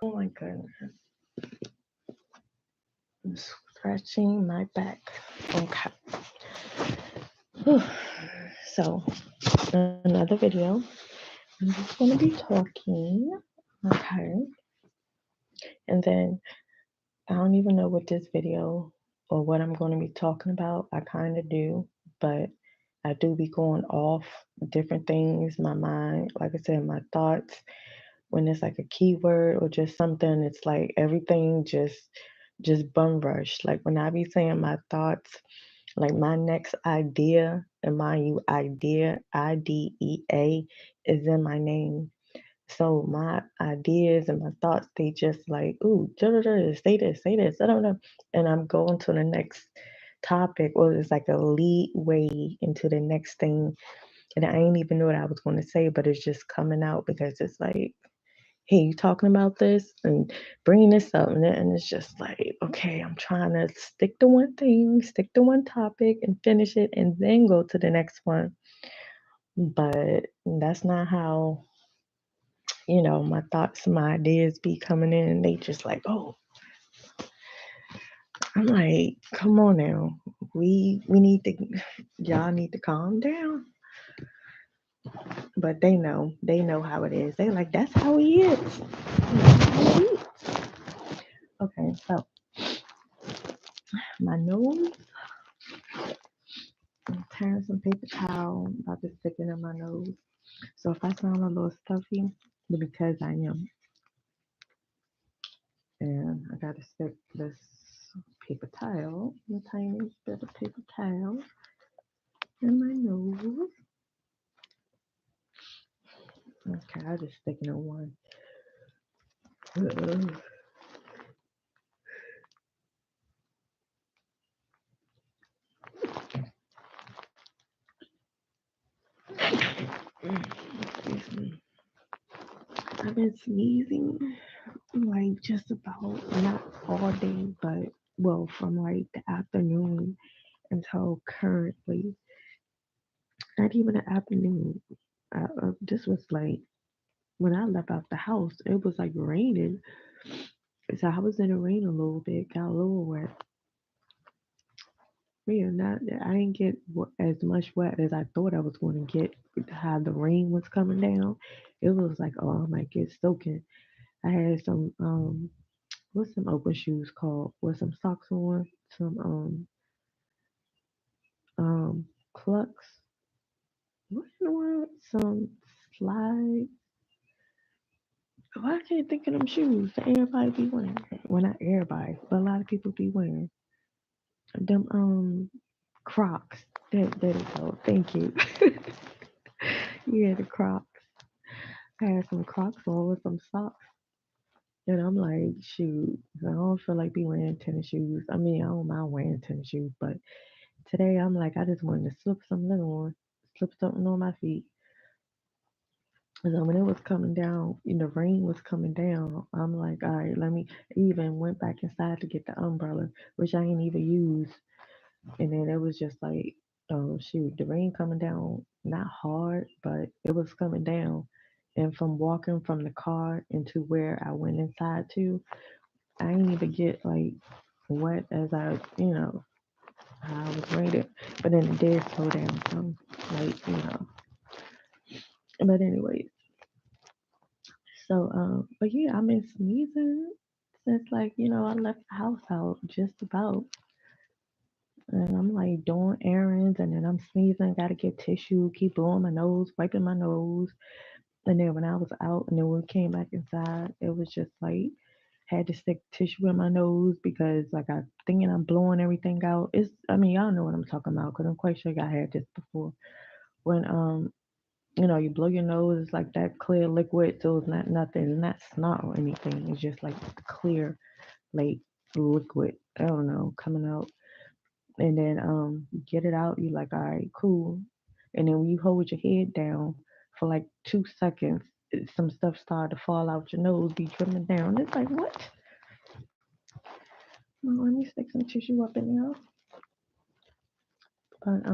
Oh my goodness. I'm scratching my back. Okay. So, another video. I'm just going to be talking. Okay. And then I don't even know what this video or what I'm going to be talking about. I kind of do, but I do be going off different things, my mind, like I said, my thoughts. When it's like a keyword or just something, it's like everything just bum rush. Like when I be saying my thoughts, like my next idea, and mind you, idea, IDEA, is in my name. So my ideas and my thoughts, they just like, ooh, say this, I don't know. And I'm going to the next topic, or it's like a lead way into the next thing. And I ain't even know what I was going to say, but it's just coming out because it's like, hey, you talking about this and bringing this up. And it's just like, okay, I'm trying to stick to one thing, stick to one topic and finish it and then go to the next one. But that's not how, my thoughts, my ideas be coming in. And they just like, oh, I'm like, come on now. We need to, y'all need to calm down. But they know how it is. They like, that's how he is. That's how he is. Okay, so my nose, I'm tearing some paper towel, about to stick it in my nose. So if I sound a little stuffy, it's because I am. And I gotta stick this paper towel, a tiny bit of paper towel in my nose. Okay, I just stick it in one. Excuse me. I've been sneezing like just about not all day, but well, from like the afternoon until currently. Not even the afternoon. This was like when I left out the house, it was like raining. So I was in the rain a little bit, got a little wet. Yeah, not I didn't get as much wet as I thought I was going to get. How the rain was coming down, it was like, oh, I might get soaking. I had what's some open shoes called? With some socks on, some clucks. What in the world? Some slide. Why I can't think of them shoes that everybody be wearing? Well, not everybody, but a lot of people be wearing them Crocs. There you go. Thank you. Yeah, the Crocs. I had some Crocs on with some socks, and I'm like, shoot, I don't feel like be wearing tennis shoes. I mean, I don't mind wearing tennis shoes, but today I'm like, I just wanted to slip something on, slip something on my feet. And so when it was coming down, the rain was coming down. I'm like, all right, let me. Even went back inside to get the umbrella, which I ain't even use. And then it was just like, oh shoot, the rain coming down, not hard, but it was coming down. And from walking from the car into where I went inside to, I didn't even get like wet as how I was rated. But then it did slow down some, like. But anyways, so but yeah, I've been sneezing since I left the house out just about. And I'm like doing errands and then I'm sneezing, gotta get tissue, keep blowing my nose, wiping my nose. And then when I was out and then when we came back inside, it was just like had to stick tissue in my nose because like I thinking I'm blowing everything out. Y'all know what I'm talking about because I'm quite sure y'all had this before. When you blow your nose, it's like that clear liquid, so it's not nothing, it's not snot or anything. It's just like clear, like liquid. I don't know, coming out. And then you get it out, you like, all right, cool. And then when you hold your head down for like 2 seconds, some stuff started to fall out your nose, be dripping down. It's like, what? Well, let me stick some tissue up in there. But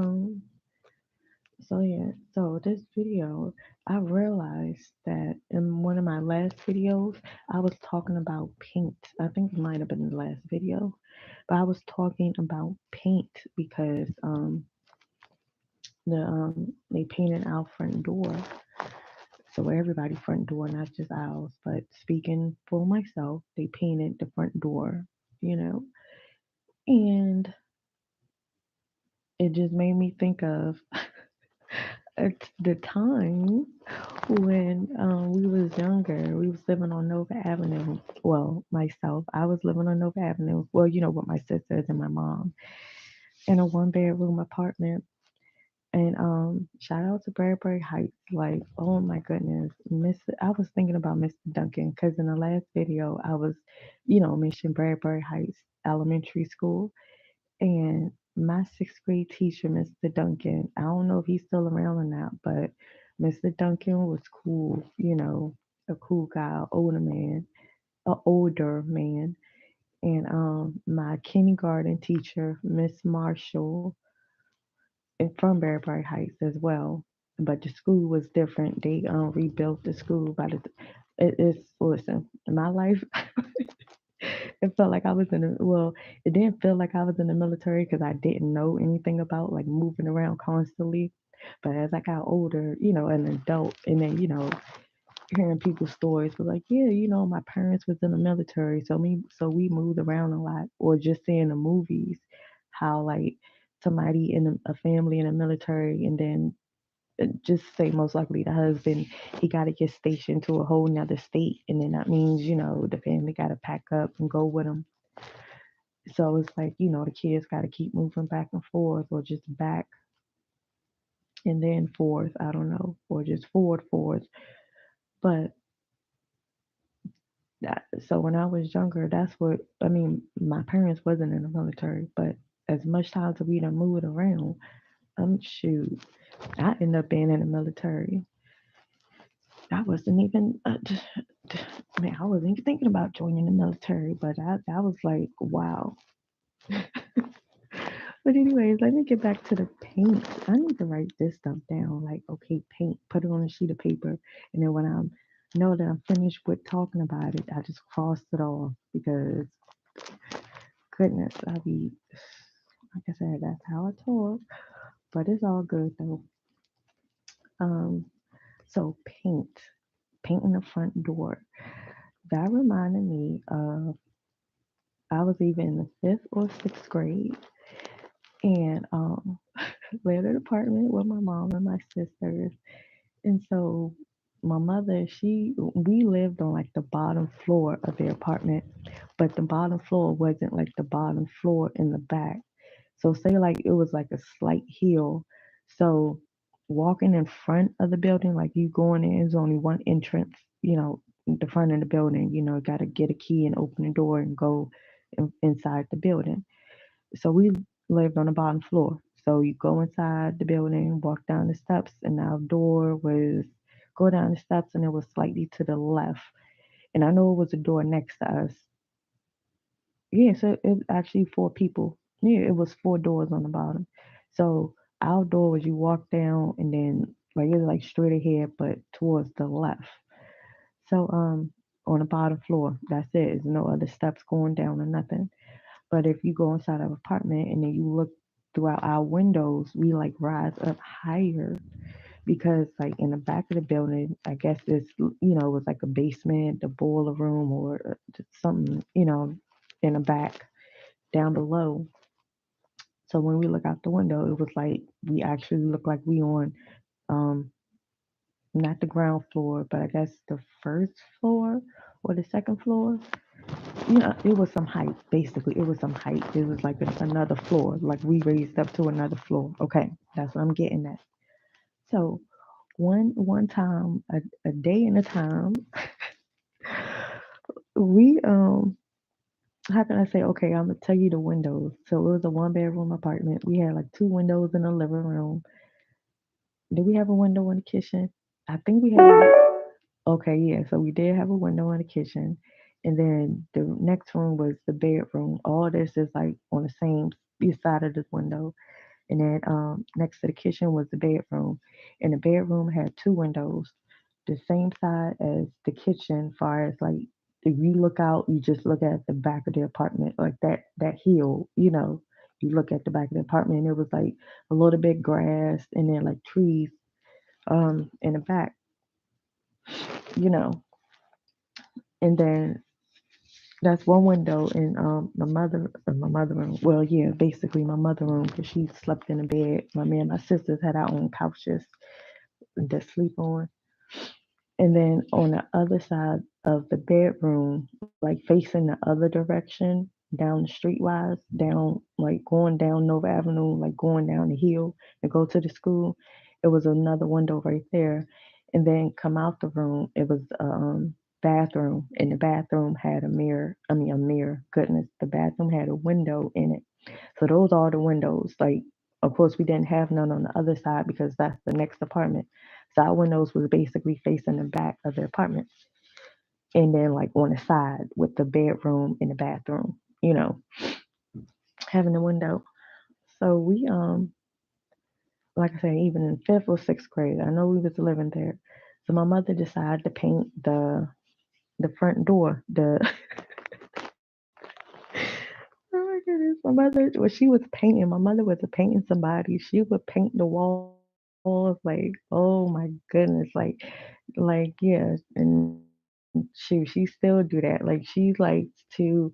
So yeah, so this video, I realized that in one of my last videos, I was talking about paint. I think it might have been the last video, but I was talking about paint because they painted our front door. So everybody front door, not just ours, but speaking for myself, they painted the front door, you know, and it just made me think of at the time when we was younger. We was living on Nova Avenue. Well, myself, I was living on Nova Avenue. Well, with my sisters and my mom in a one bedroom apartment. And shout out to Bradbury Heights. Like, oh my goodness, I was thinking about Mr. Duncan because in the last video I was, mentioning Bradbury Heights Elementary School. And my sixth grade teacher, Mr. Duncan, I don't know if he's still around or not, but Mr. Duncan was cool, a cool guy, older man. And my kindergarten teacher, Miss Marshall, and from Bearbright Heights as well. But the school was different. They rebuilt the school it's listen, my life it felt like I was it didn't feel like I was in the military because I didn't know anything about like moving around constantly. But as I got older, an adult, and then hearing people's stories was like, yeah, my parents was in the military, so we moved around a lot, or just seeing the movies, how like somebody in a family in the military, and then just say most likely the husband, he got to get stationed to a whole nother state, and then that means the family got to pack up and go with them. So it's like the kids got to keep moving back and forth, or just back and then forth. I don't know, or just forward. But so when I was younger, that's what I mean. My parents wasn't in the military, but as much times as we done moved around, shoot, I ended up being in the military. I wasn't even, man, I wasn't even thinking about joining the military, but I was like, wow. But anyways, let me get back to the paint. I need to write this stuff down. Like, okay, paint, put it on a sheet of paper, and then when I know that I'm finished with talking about it, I just cross it off because goodness, like I said, that's how I talk. But it's all good though. Um, so painting the front door. That reminded me of I was either in the fifth or sixth grade, and lived in an apartment with my mom and my sisters. And so my mother, we lived on like the bottom floor of the apartment, but the bottom floor wasn't like the bottom floor in the back. So say like it was like a slight hill. So walking in front of the building, like you going in, is only one entrance, the front of the building, got to get a key and open the door and go inside the building. So we lived on the bottom floor. So you go inside the building, walk down the steps, and our door was go down the steps, and it was slightly to the left. And I know it was a door next to us. Yeah, so it actually four people. Yeah, it was four doors on the bottom. So our door was you walk down, and then like it's like straight ahead, but towards the left. So on the bottom floor, that's it. There's no other steps going down or nothing. But if you go inside our apartment and then you look throughout our windows, we like rise up higher because like in the back of the building, I guess it was like a basement, a boiler room, or just something, in the back down below. So when we look out the window, it was like we actually look like we on um not the ground floor, but I guess the first floor or the second floor. It was some height. Basically, it was some height. It was like another floor. Like we raised up to another floor. Okay, that's what I'm getting at. So one time, a day in a time, we how can I say? Okay, I'm gonna tell you the windows. So it was a one bedroom apartment. We had like two windows in the living room. Did we have a window in the kitchen? I think we had. Okay, yeah. So we did have a window in the kitchen, and then the next one was the bedroom. All this is like on the same side of this window. And then next to the kitchen was the bedroom, and the bedroom had two windows, the same side as the kitchen. Far as like if you look out, you just look at the back of the apartment, like that hill, you know. You look at the back of the apartment, and it was like a little bit grass, and then like trees in the back, you know. And then that's one window in my mother room. Well, yeah, basically my mother room because she slept in the bed. My me and my sisters had our own couches to sleep on. And then on the other side of the bedroom, like facing the other direction, down the street wise, down like going down Nova Avenue, like going down the hill to go to the school, it was another window right there. And then come out the room, it was a bathroom, and the bathroom had a mirror. I mean, a mirror. Goodness, the bathroom had a window in it. So those are the windows. Like, of course, we didn't have none on the other side because that's the next apartment. So our windows was basically facing the back of the apartment, and then like on the side with the bedroom and the bathroom, you know, having a window. So we like I said, even in fifth or sixth grade, I know we was living there. So my mother decided to paint the front door. The Oh my goodness, my mother when she was painting, my mother was painting somebody. She would paint the walls like, oh my goodness, like yeah, and she still do that. Like she likes to,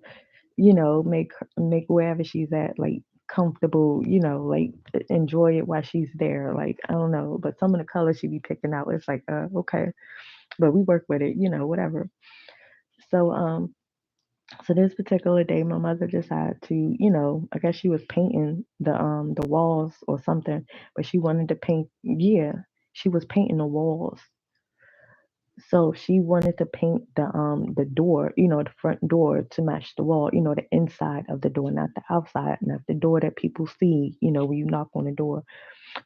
make wherever she's at like comfortable, like enjoy it while she's there. Like I don't know, but some of the colors she be picking out, it's like, okay, but we work with it, whatever. So so this particular day, my mother decided to, I guess she was painting the walls or something, but she wanted to paint. Yeah, she was painting the walls. So she wanted to paint the door, the front door to match the wall, the inside of the door, not the outside, not the door that people see, when you knock on the door,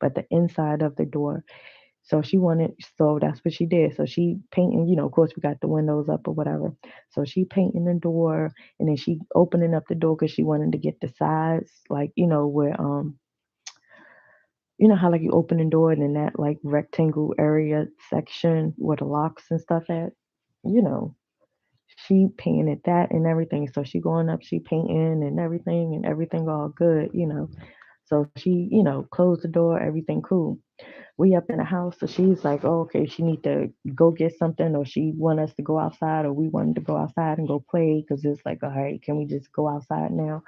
but the inside of the door. So that's what she did. So she painting, of course we got the windows up or whatever. So she painting the door, and then she opening up the door because she wanted to get the sides, like, where you know how like you open the door and in that like rectangle area section where the locks and stuff at, you know. She painted that and everything. So she going up, she painting and everything all good. So she, closed the door, everything cool. We up in the house, so she's like, oh, okay, she need to go get something, or she want us to go outside, or we wanted to go outside and go play, because it's like, all right, can we just go outside now?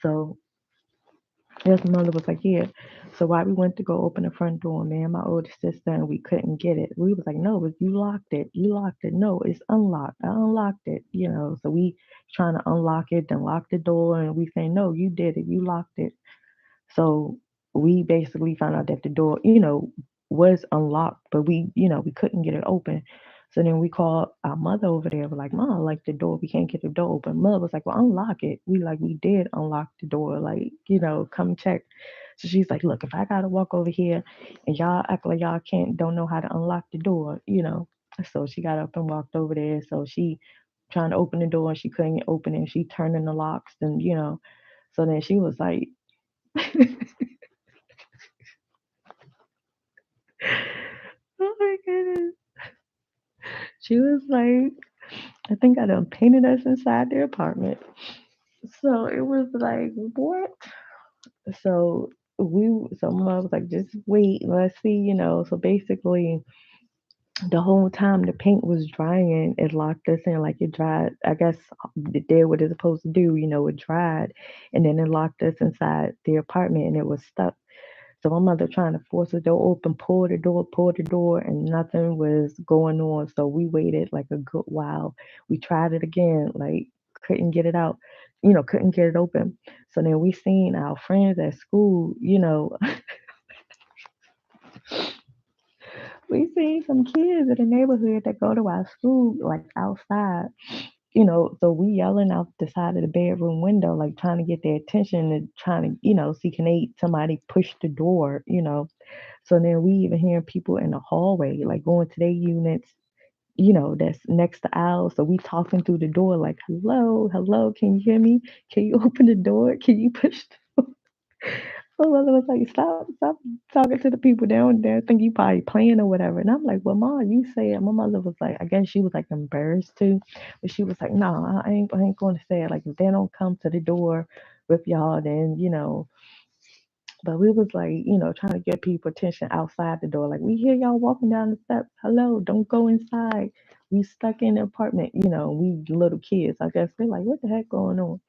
So yes, mother was like, yeah. So why we went to go open the front door, man, my older sister, and we couldn't get it. We was like, no, but you locked it. You locked it. No, it's unlocked. I unlocked it. So we trying to unlock it, then lock the door, and we say, no, you did it. You locked it. So we basically found out that the door, was unlocked, but we couldn't get it open. So then we called our mother over there. We're like, Mom, like the door, we can't get the door open. Mother was like, well, unlock it. We did unlock the door, like, come check. So she's like, look, if I gotta walk over here and y'all act like y'all don't know how to unlock the door. So she got up and walked over there. So she trying to open the door and she couldn't open it. She turning the locks and. So then she was like, oh my goodness. She was like, I think I done painted us inside the apartment. So it was like, what? So so mom was like, just wait, let's see. So basically, the whole time the paint was drying, it locked us in, like it dried. I guess it did what it's supposed to do. It dried, and then it locked us inside the apartment, and it was stuck. So my mother trying to force the door open, pull the door, and nothing was going on. So we waited like a good while. We tried it again, like couldn't get it out, couldn't get it open. So then we seen our friends at school. We seen some kids in the neighborhood that go to our school like outside. So we yelling out the side of the bedroom window, like trying to get their attention and trying to, see can they somebody push the door. So then we even hearing people in the hallway, like going to their units, that's next to ours. So we talking through the door, like, hello, hello, can you hear me? Can you open the door? Can you push the door? My mother was like, stop talking to the people down there. Think you probably playing or whatever. And I'm like, well, Ma, you said. My mother was like, I guess she was like embarrassed too, but she was like, no, I ain't going to say it. Like if they don't come to the door with y'all, then But we was like, trying to get people attention outside the door. Like we hear y'all walking down the steps. Hello, don't go inside. We stuck in the apartment. We little kids. I guess they're like, what the heck going on?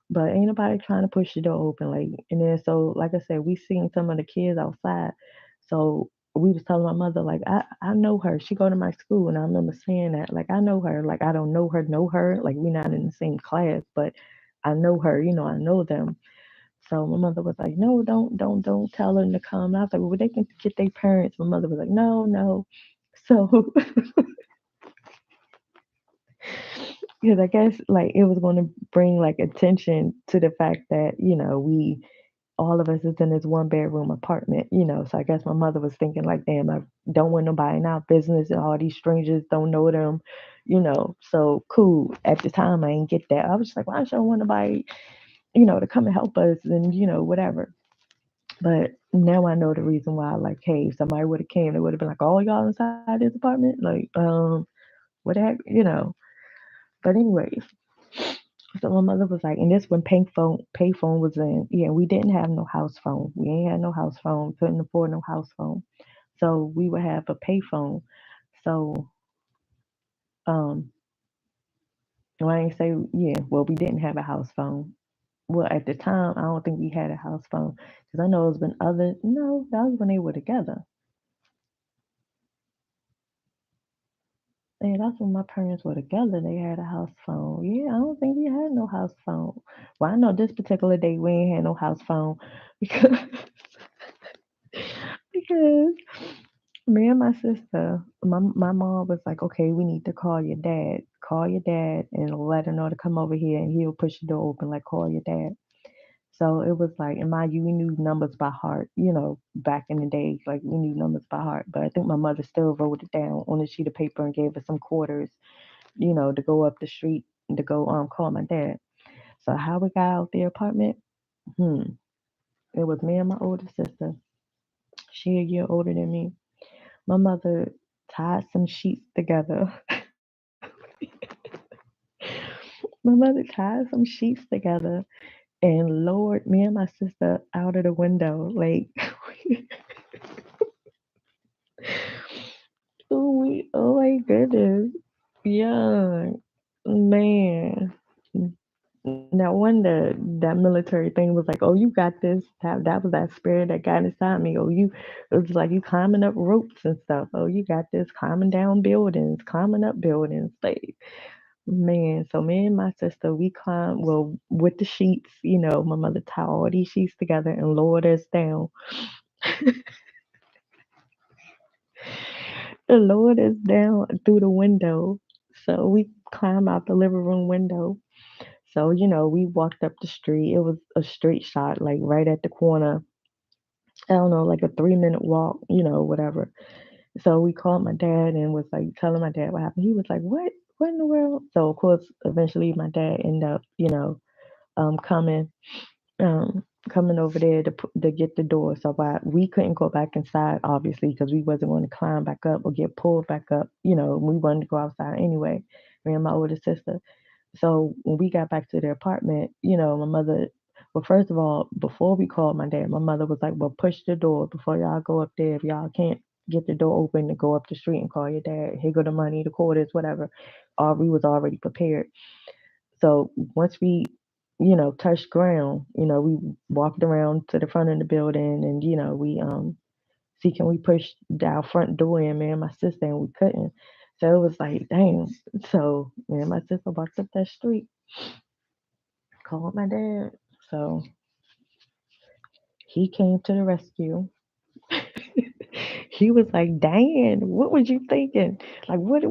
But ain't nobody trying to push the door open. Like, and then so, like I said, we seen some of the kids outside. So we was telling my mother, like, I know her. She go to my school, and I remember saying that, like, I know her. Like, I don't know her. Like, we not in the same class, but I know her. I know them. So my mother was like, no, don't tell them to come. And I was like, well, they can get their parents. My mother was like, no, no. So, because I guess like it was going to bring like attention to the fact that we all of us is in this one bedroom apartment. So I guess my mother was thinking like, damn, I don't want nobody in our business and all these strangers don't know them. So cool. At the time, I didn't get that. I was just like, well, I don't want nobody, to come and help us and whatever. But now I know the reason why. Like, hey, if somebody would have came, they would have been like, "All y'all inside this apartment?" Like, what the heck? But anyways, so my mother was like, and this when payphone was in. Yeah, we didn't have no house phone. We ain't had no house phone. Couldn't afford no house phone. So we would have a payphone. So um, well, I ain't say yeah. Well, we didn't have a house phone. Well, at the time, I don't think we had a house phone because I know it's been other. No, that was when they were together. Yeah, that's when my parents were together. They had a house phone. Yeah, I don't think we had no house phone. Well, I know this particular day we ain't had no house phone because because me and my sister, my mom was like, okay, we need to call your dad. Call your dad and let him know to come over here and he'll push the door open. Like, call your dad. So it was like, and mind you, we knew numbers by heart, back in the days, like we knew numbers by heart. But I think my mother still wrote it down on a sheet of paper and gave us some quarters to go up the street and to go call my dad. So how we got out the apartment? Hmm. It was me and my older sister. She a year older than me. My mother tied some sheets together. My mother tied some sheets together and lowered me and my sister out of the window. Like, oh my goodness. Yeah, man. No wonder that military thing was like, oh, you got this. That was that spirit that got inside me. Oh, it was like you climbing up ropes and stuff. Oh, you got this climbing down buildings, climbing up buildings. Like, man, so me and my sister, we climbed, well, with the sheets, my mother tied all these sheets together and lowered us down. And lowered us down through the window. So we climbed out the living room window. So, we walked up the street. It was a straight shot, like right at the corner. I don't know, like a 3-minute walk, whatever. So we called my dad and was like telling my dad what happened. He was like, "What? What in the world?" So of course, eventually my dad ended up, um, coming, coming over there to get the door. So we couldn't go back inside, obviously, because we wasn't going to climb back up or get pulled back up. We wanted to go outside anyway. Me and my older sister. So when we got back to the apartment, my mother, well, first of all, before we called my dad, my mother was like, well, push the door before y'all go up there. If y'all can't get the door open to go up the street and call your dad, here go the money, the quarters, whatever. We was already prepared. So once we, touched ground, we walked around to the front of the building and, we see can we push our front door in, me and my sister, and we couldn't. So it was like, dang. So me and my sister walked up that street, called my dad. So he came to the rescue. He was like, "Dan, what was you thinking? Like, what if,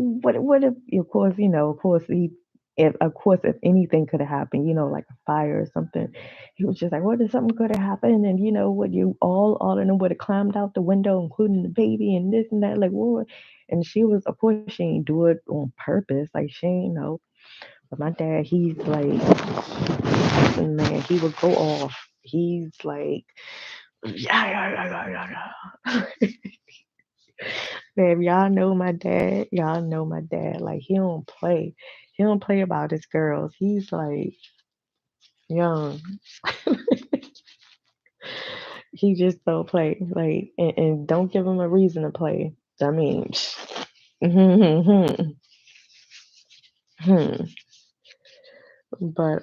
of course, if anything could have happened, like a fire or something." He was just like, "What if something could have happened? And what you all of them would have climbed out the window, including the baby and this and that, like what?" And she was, of course, she ain't do it on purpose, like she ain't know. But my dad, he's like, man, he would go off. He's like, yeah, yeah, yeah, yeah, yeah, yeah. Man, y'all know my dad. Y'all know my dad. Like he don't play. He don't play about his girls. He's like young. He just don't play. Like and don't give him a reason to play. I mean, but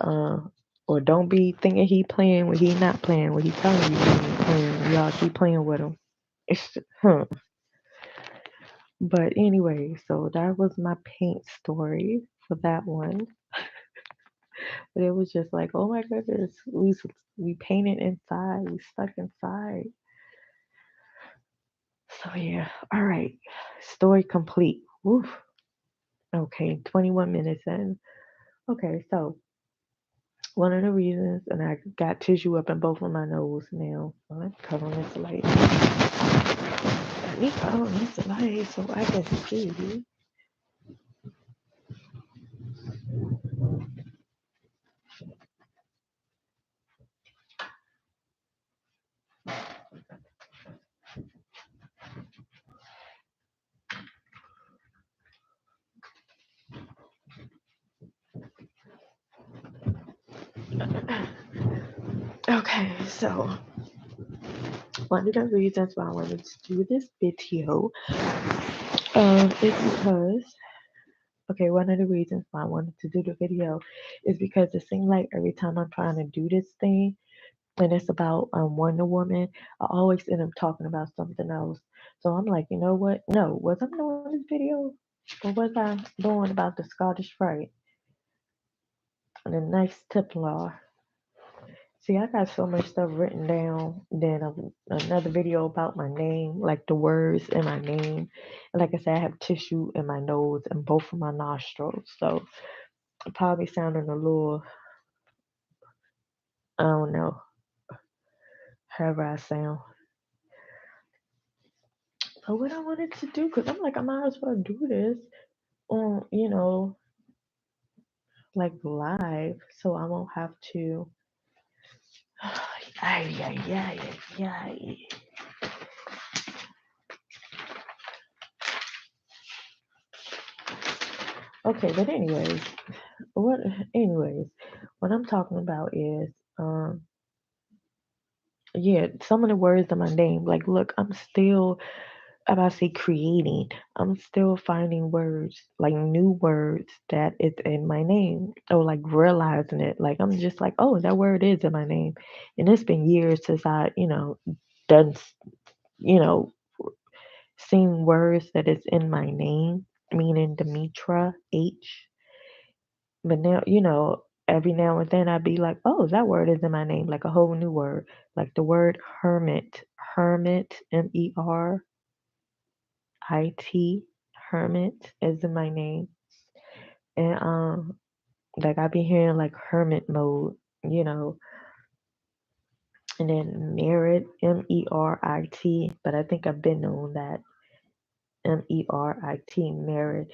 or don't be thinking he playing when he not playing. When he telling you he ain't playing. Y'all keep playing with him. It's But anyway, so that was my paint story for that one. But it was just like, oh my goodness, we painted inside, we stuck inside. So yeah, all right, story complete. Woof. Okay, 21 minutes in. Okay, so one of the reasons, and I got tissue up in both of my nose now. So let's cut on this light. Let me cut on this light so I can see. Okay, so one of the reasons why I wanted to do this video is because, okay, one of the reasons why I wanted to do the video is because it seems like every time I'm trying to do this thing, and it's about Wonder Woman, I always end up talking about something else. So I'm like, you know what? No, was I doing this video? Or was I doing about the Scottish Rite and the Knights Templar? See, I got so much stuff written down. Then another video about my name, like the words in my name. And like I said, I have tissue in my nose and both of my nostrils. So it probably sounding a little, I don't know, however I sound. So what I wanted to do, because I'm like, I might as well do this on, like live. So I won't have to. Ay, ay, ay, ay, ay. Okay, but anyways, what I'm talking about is yeah, some of the words in my name, like look, I'm still about to say creating. I'm still finding words, like new words that it's in my name. Or like realizing it. Like I'm just like, oh, that word is in my name. And it's been years since I, done you know, seen words that is in my name, meaning Demetra H. But now, every now and then I'd be like, oh, that word is in my name, like a whole new word. Like the word hermit. Hermit, MERIT, hermit is in my name. And like I be hearing like hermit mode, you know, and then merit, MERIT, but I think I've been on that. merit.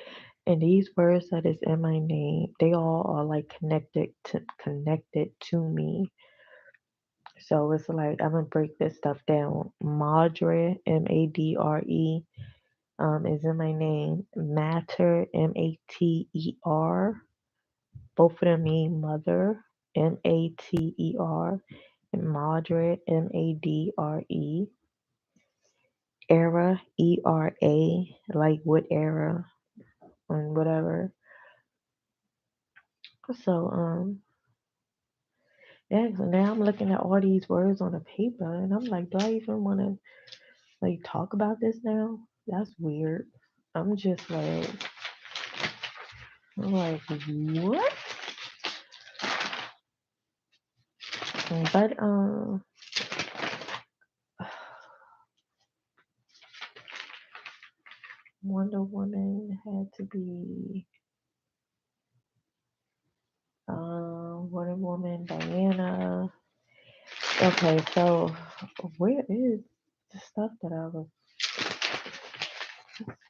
And these words that is in my name, they all are like connected to me. So it's like I'm gonna break this stuff down. Madre, MADRE, is in my name. Matter, MATER. Both of them mean mother, MATER. And Madre, MADRE. Era, ERA, like what era and whatever. So yeah, so now I'm looking at all these words on a paper and I'm like, do I even want to like talk about this now? That's weird. I'm just like, I'm like, what? But Wonder Woman had to be Wonder Woman, Diana. Okay, so where is the stuff that I was?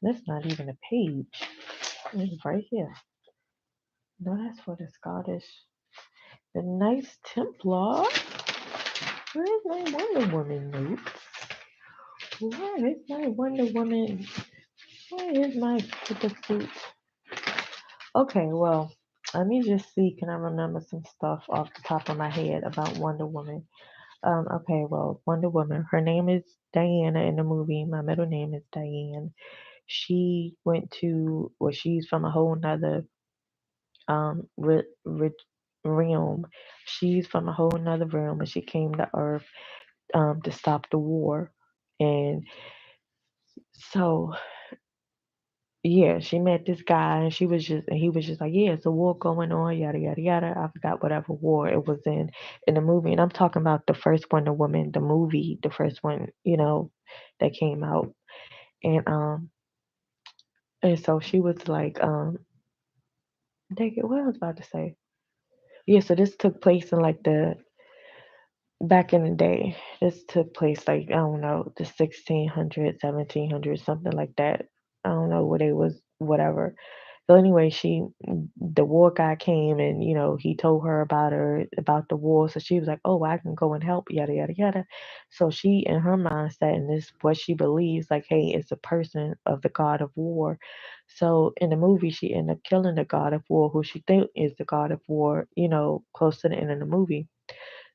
That's not even a page. It's right here. No, that's for the Scottish. The Knights Templar. Where's my Wonder Woman notes? Where is my Wonder Woman? Where is my the suit? Okay, well, let me just see. Can I remember some stuff off the top of my head about Wonder Woman? Okay, well, Wonder Woman. Her name is Diana in the movie. My middle name is Diane. She went to, well, she's from a whole nother realm. She's from a whole nother realm, and she came to Earth to stop the war. And so yeah, she met this guy, and he was just like, yeah, it's a war going on, yada yada yada. I forgot whatever war it was in the movie, and I'm talking about the first Wonder Woman, the movie, the first one, that came out, and so she was like, dang it, what I was about to say, yeah, so this took place in like the back in the day. This took place like I don't know, the 1600s, 1700s, something like that. I don't know what it was, whatever. So anyway, the war guy came and he told her about the war. So she was like, "Oh, I can go and help." Yada yada yada. So she, in her mindset, and this what she believes, like, hey, it's a person of the god of war. So in the movie, she ended up killing the god of war, who she think is the god of war. Close to the end of the movie.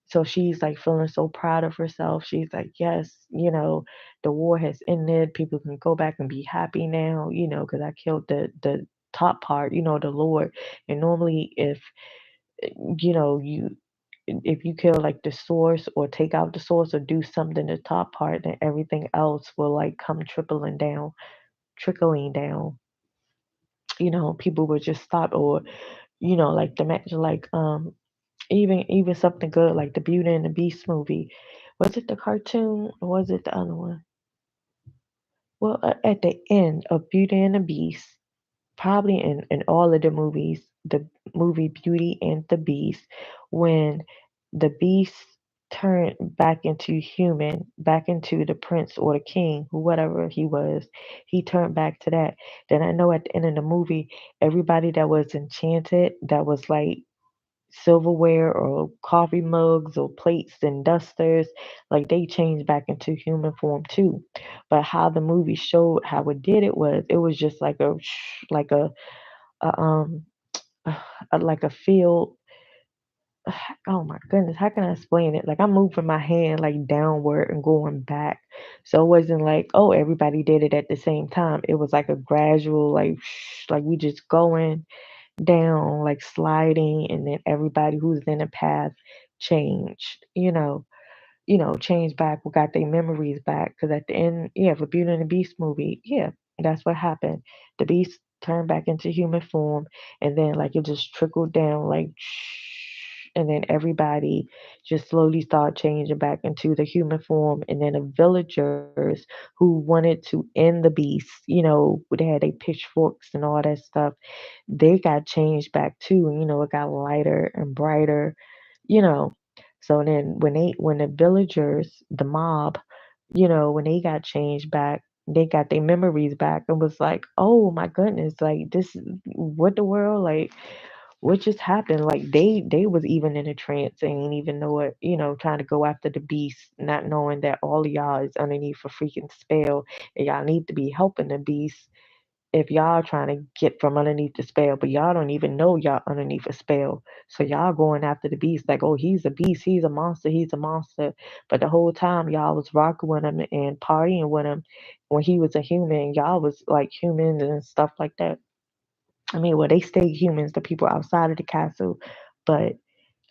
So she's like feeling so proud of herself. She's like, yes, the war has ended. People can go back and be happy now, because I killed the top part, the Lord. And normally, you if you kill like the source or take out the source or do something the top part, then everything else will like come trickling down. People would just stop, or like the match, like even something good like the Beauty and the Beast movie. Was it the cartoon or was it the other one? Well, at the end of Beauty and the Beast, probably in all of the movies, the movie Beauty and the Beast, when the Beast turned back into human, back into the prince or the king, whatever he was, he turned back to that. Then I know at the end of the movie, everybody that was enchanted, that was like silverware or coffee mugs or plates and dusters, like they changed back into human form too. But how the movie showed how it was just like like a like a field. Oh my goodness, how can I explain it? Like I'm moving my hand like downward and going back. So it wasn't like, oh, everybody did it at the same time. It was like a gradual, like we just going down, like sliding, and then everybody who's in the path changed, changed back, or got their memories back. Because at the end, yeah, for Beauty and the Beast movie, yeah, that's what happened. The Beast turned back into human form, and then like it just trickled down, like, and then everybody just slowly started changing back into the human form. And then the villagers who wanted to end the beast, they had their pitchforks and all that stuff, they got changed back too. And, it got lighter and brighter, you know. So then when the villagers, the mob, when they got changed back, they got their memories back and was like, oh my goodness, like this, what the world, like what just happened? Like they was even in a trance and ain't even know it, trying to go after the beast, not knowing that all of y'all is underneath a freaking spell, and y'all need to be helping the beast if y'all trying to get from underneath the spell, but y'all don't even know y'all underneath a spell. So y'all going after the beast like, oh, he's a beast, he's a monster, he's a monster. But the whole time y'all was rocking with him and partying with him when he was a human. Y'all was like humans and stuff like that. I mean, well, they stay humans, the people outside of the castle, but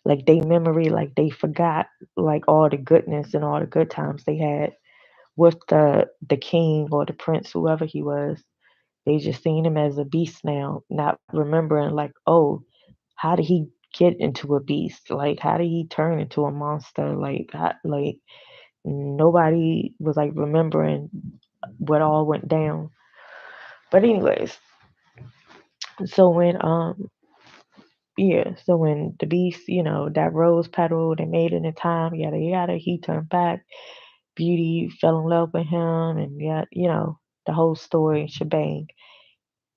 like they memory, like they forgot like all the goodness and all the good times they had with the king or the prince, whoever he was. They just seen him as a beast now, not remembering like, oh, how did he get into a beast? Like, how did he turn into a monster? Like nobody was like remembering what all went down. But anyways, so when the beast, that rose petal, they made it in time, yada yada, he turned back. Beauty fell in love with him, and yeah, the whole story shebang.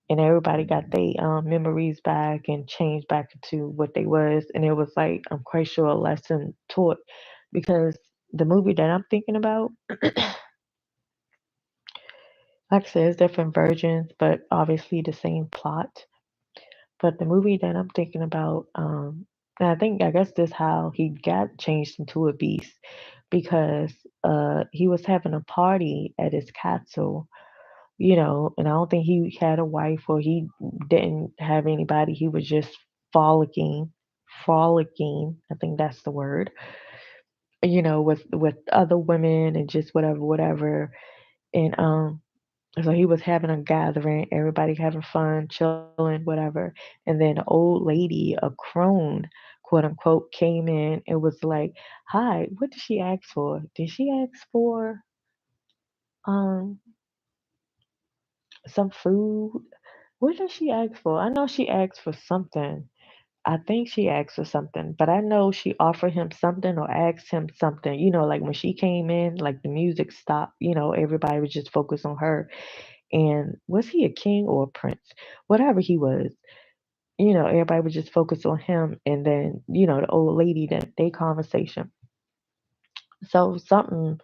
And everybody got their memories back and changed back into what they was. And it was like, I'm quite sure, a lesson taught, because The movie that I'm thinking about, like I said, it's different versions, but obviously the same plot. But the movie that I'm thinking about, and I guess this how he got changed into a beast because he was having a party at his castle, and I don't think he had a wife or he didn't have anybody. He was just frolicking, frolicking. I think that's the word. With other women and just whatever, whatever. And so he was having a gathering, everybody having fun, chilling, whatever. And then an old lady, a crone, quote unquote, came in and was like, "Hi, what did she ask for? Did she ask for um some food? What did she ask for? I know she asked for something. I think she asked for something, but I know she offered him something or asked him something. Like when she came in, like the music stopped, everybody was just focused on her. And was he a king or a prince? Whatever he was, everybody was just focused on him. And then, the old lady, that they conversation. So something,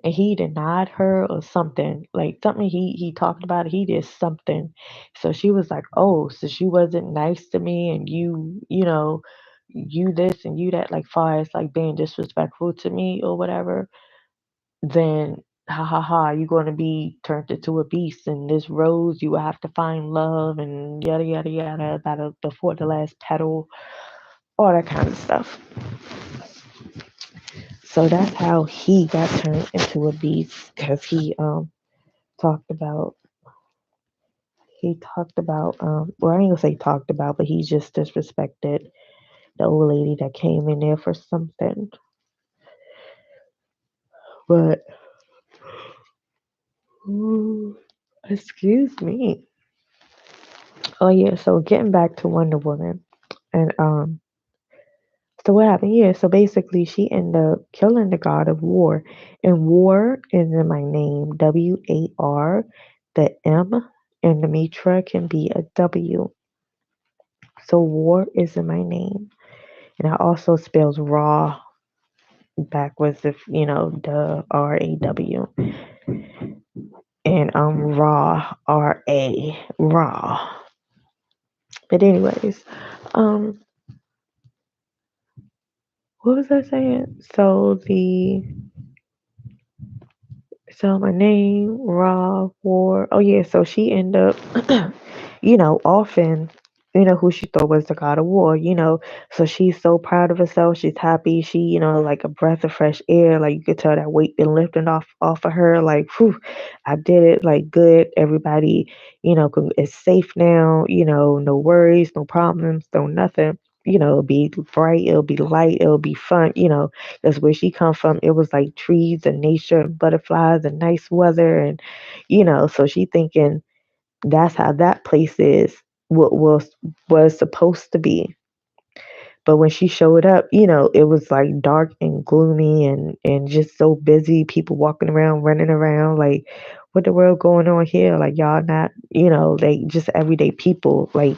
and he denied her or something, like something he talked about. He did something, so she was like, "Oh, so she wasn't nice to me, and you this and you that, like far as like being disrespectful to me or whatever. Then ha ha ha, you're going to be turned into a beast. And this rose, you will have to find love and yada yada yada, before the last petal, all that kind of stuff." So that's how he got turned into a beast because talked about well, I ain't gonna say talked about, but he just disrespected the old lady that came in there for something. But ooh, excuse me. Oh yeah, so getting back to Wonder Woman, and so what happened? Yeah, so basically she ended up killing the god of war, and war is in my name, WAR. The M in the Mitra can be a W. So war is in my name. And I also spells raw backwards, if the RAW. And raw, raw. But anyways, um what was I saying? So my name, Raw, War. Oh yeah, so she ended up, often, who she thought was the god of war. So she's so proud of herself. She's happy. She, like a breath of fresh air. Like you could tell that weight been lifted off of her. Like, whew, I did it. Like good. Everybody, is safe now. No worries, no problems, no nothing. It'll be bright. It'll be light. It'll be fun. That's where she come from. It was like trees and nature and butterflies and nice weather, and so she thinking that's how that place is, what was supposed to be. But when she showed up, it was like dark and gloomy and just so busy, people walking around, running around, like what the world going on here? Like y'all not, they just everyday people. Like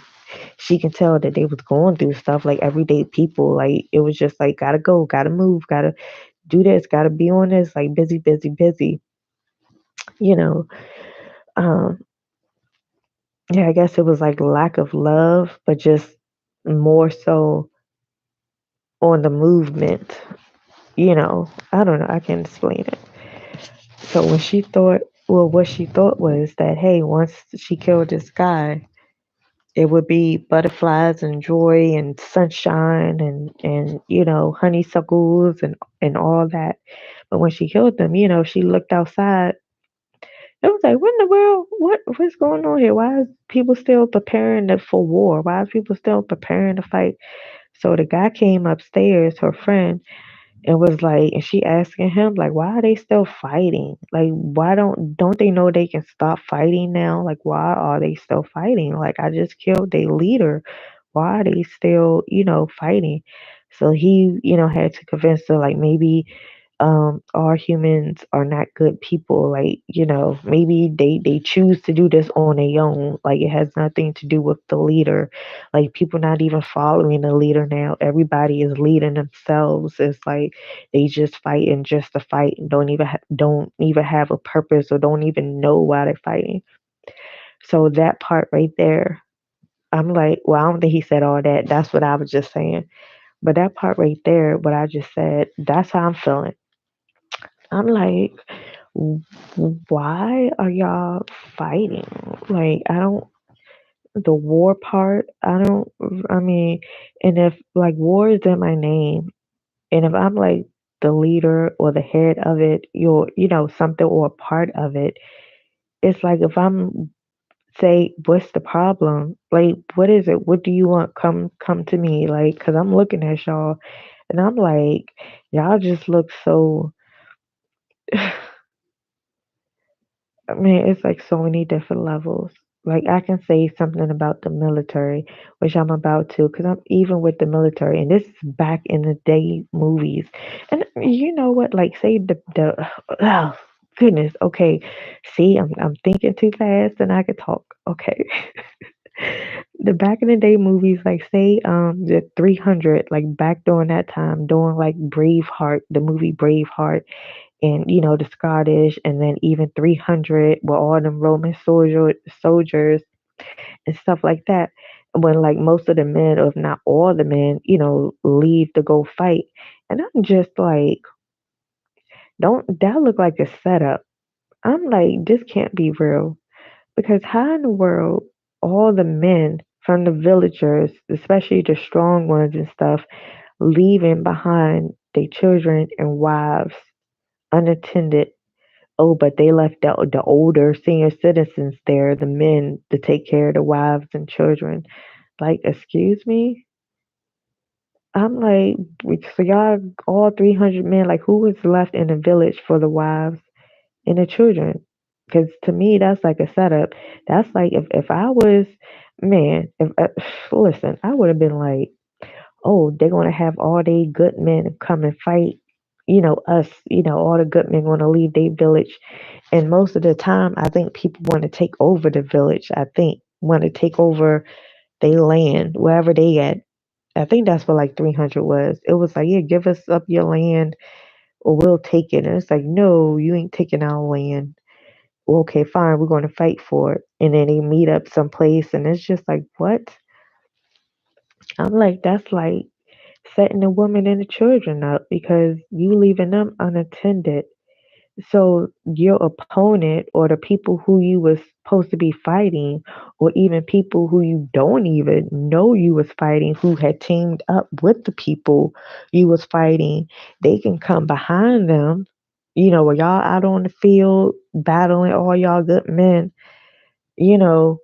she can tell that they was going through stuff like everyday people. Like it was just like gotta go, gotta move, gotta do this, gotta be on this, like busy, busy, busy, you know. Um, yeah, I guess it was like lack of love, but just more so on the movement, I don't know, I can't explain it. So what she thought was that, hey, once she killed this guy, it would be butterflies and joy and sunshine and honeysuckles and all that. But when she killed them, she looked outside. It was like, what in the world? What's going on here? Why is people still preparing for war? Why is people still preparing to fight? So the guy came upstairs, her friend, and was like, and she asking him like, why are they still fighting? Like, why don't they know they can stop fighting now? Like, why are they still fighting? Like, I just killed their leader. Why are they still, fighting? So he, had to convince her like maybe all humans are not good people. Like, maybe they choose to do this on their own. Like, it has nothing to do with the leader. Like, people not even following the leader now. Everybody is leading themselves. It's like they just fighting just to fight and don't even have a purpose or don't even know why they're fighting. So that part right there, I'm like, well, I don't think he said all that. That's what I was just saying. But that part right there, what I just said, that's how I'm feeling. I'm like, why are y'all fighting? Like, I don't, the war part, I mean, and if like war is in my name, and if I'm like the leader or the head of it, something or a part of it, it's like if I'm say, what's the problem? Like, what is it? What do you want? Come to me. Like, cause I'm looking at y'all and I'm like, y'all just look so, I mean, it's like so many different levels. Like I can say something about the military, which I'm about to, because I'm even with the military, and this is back in the day movies. And you know what? Like, say the oh goodness, okay. See, I'm thinking too fast, and I could talk. Okay, the back in the day movies, like say the 300, like back during that time, doing like Braveheart, the movie Braveheart and the Scottish, and then even 300 with all them Roman soldiers and stuff like that. When like most of the men, or if not all the men, leave to go fight, and I'm just like, don't that look like a setup? I'm like, this can't be real because how in the world all the men from the villagers, especially the strong ones and stuff, leaving behind their children and wives unattended. Oh, but they left the older senior citizens there, the men, to take care of the wives and children. Like, excuse me? I'm like, so y'all, all 300 men, like, who was left in the village for the wives and the children? Because to me, that's like a setup. That's like if I was, man, if listen, I would have been like, oh, they're going to have all they good men come and fight. Us, all the good men want to leave their village. And most of the time, I think people want to take over the village. I think want to take over their land, wherever they at. I think that's what like 300 was. It was like, yeah, give us up your land or we'll take it. And it's like, no, you ain't taking our land. Well, okay, fine, we're going to fight for it. And then they meet up someplace and it's just like, what? I'm like, that's like setting the woman and the children up because you leaving them unattended. So your opponent or the people who you was supposed to be fighting, or even people who you don't even know you was fighting, who had teamed up with the people you was fighting, they can come behind them. While y'all out on the field battling all y'all good men, you know,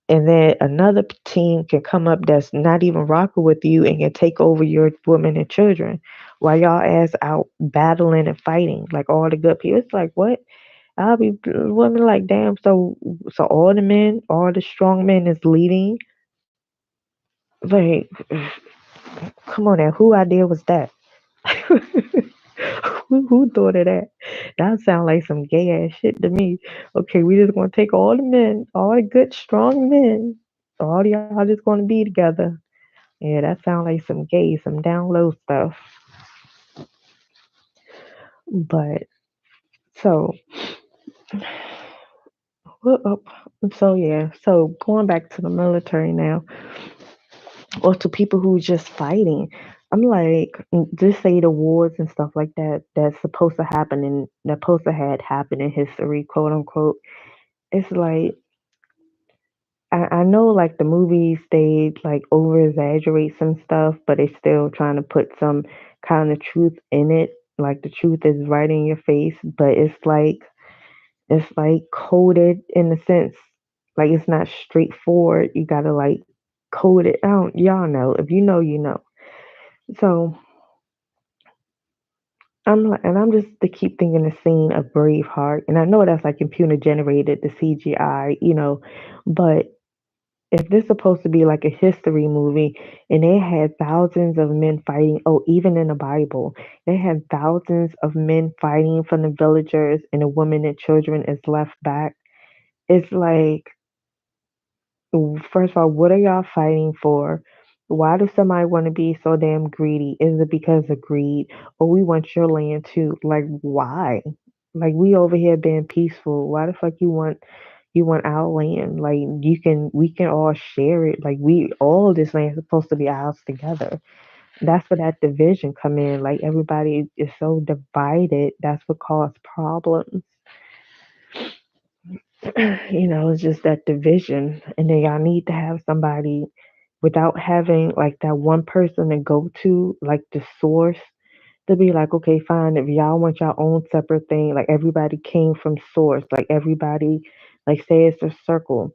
and then another team can come up that's not even rocking with you and can take over your women and children while y'all ass out battling and fighting like all the good people. It's like what? I'll be women like damn. So all the men, all the strong men is leading. Like, come on now, who idea was that? Who thought of that? That sound like some gay ass shit to me. Okay, we just gonna take all the men, all the good strong men, all y'all just gonna be together. Yeah, that sound like some gay, some down low stuff. But so, well, so yeah. So going back to the military now, or to people who just fighting. I'm like, just say the wars and stuff like that that's supposed to happen and that's supposed to had happened in history, quote unquote. It's like I know like the movies they like over exaggerate some stuff, but they still trying to put some kind of truth in it. Like the truth is right in your face, but it's like coded in the sense like it's not straightforward. You gotta like code it out. Y'all know. If you know, you know. So I'm like, and I'm just to keep thinking the scene of Braveheart, and I know that's like computer generated, the CGI, but if this supposed to be like a history movie and they had thousands of men fighting, oh, even in the Bible, they had thousands of men fighting from the villagers and the women and children is left back. It's like, first of all, what are y'all fighting for? Why does somebody want to be so damn greedy? Is it because of greed? Or we want your land too? Like why? Like we over here being peaceful. Why the fuck you want our land? Like you can we can all share it. Like we all this land is supposed to be ours together. That's where that division come in. Like everybody is so divided. That's what caused problems. It's just that division. And then y'all need to have somebody without having like that one person to go to, like the source, to be like, okay, fine, if y'all want your own separate thing, like everybody came from source, like everybody, like say it's a circle,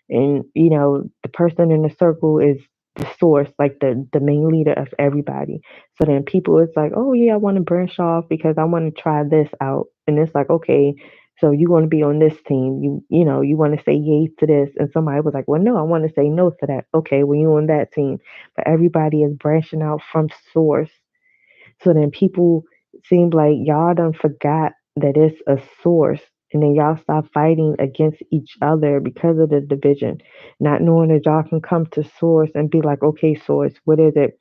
and the person in the circle is the source, like the main leader of everybody. So then people, it's like, oh yeah, I want to branch off because I want to try this out, and it's like, okay, so you want to be on this team, you want to say yay to this, and somebody was like, well, no, I want to say no to that. Okay, well, you on that team, but everybody is branching out from source. So then people seem like y'all done forgot that it's a source, and then y'all stop fighting against each other because of the division, not knowing that y'all can come to source and be like, okay, source, what is it?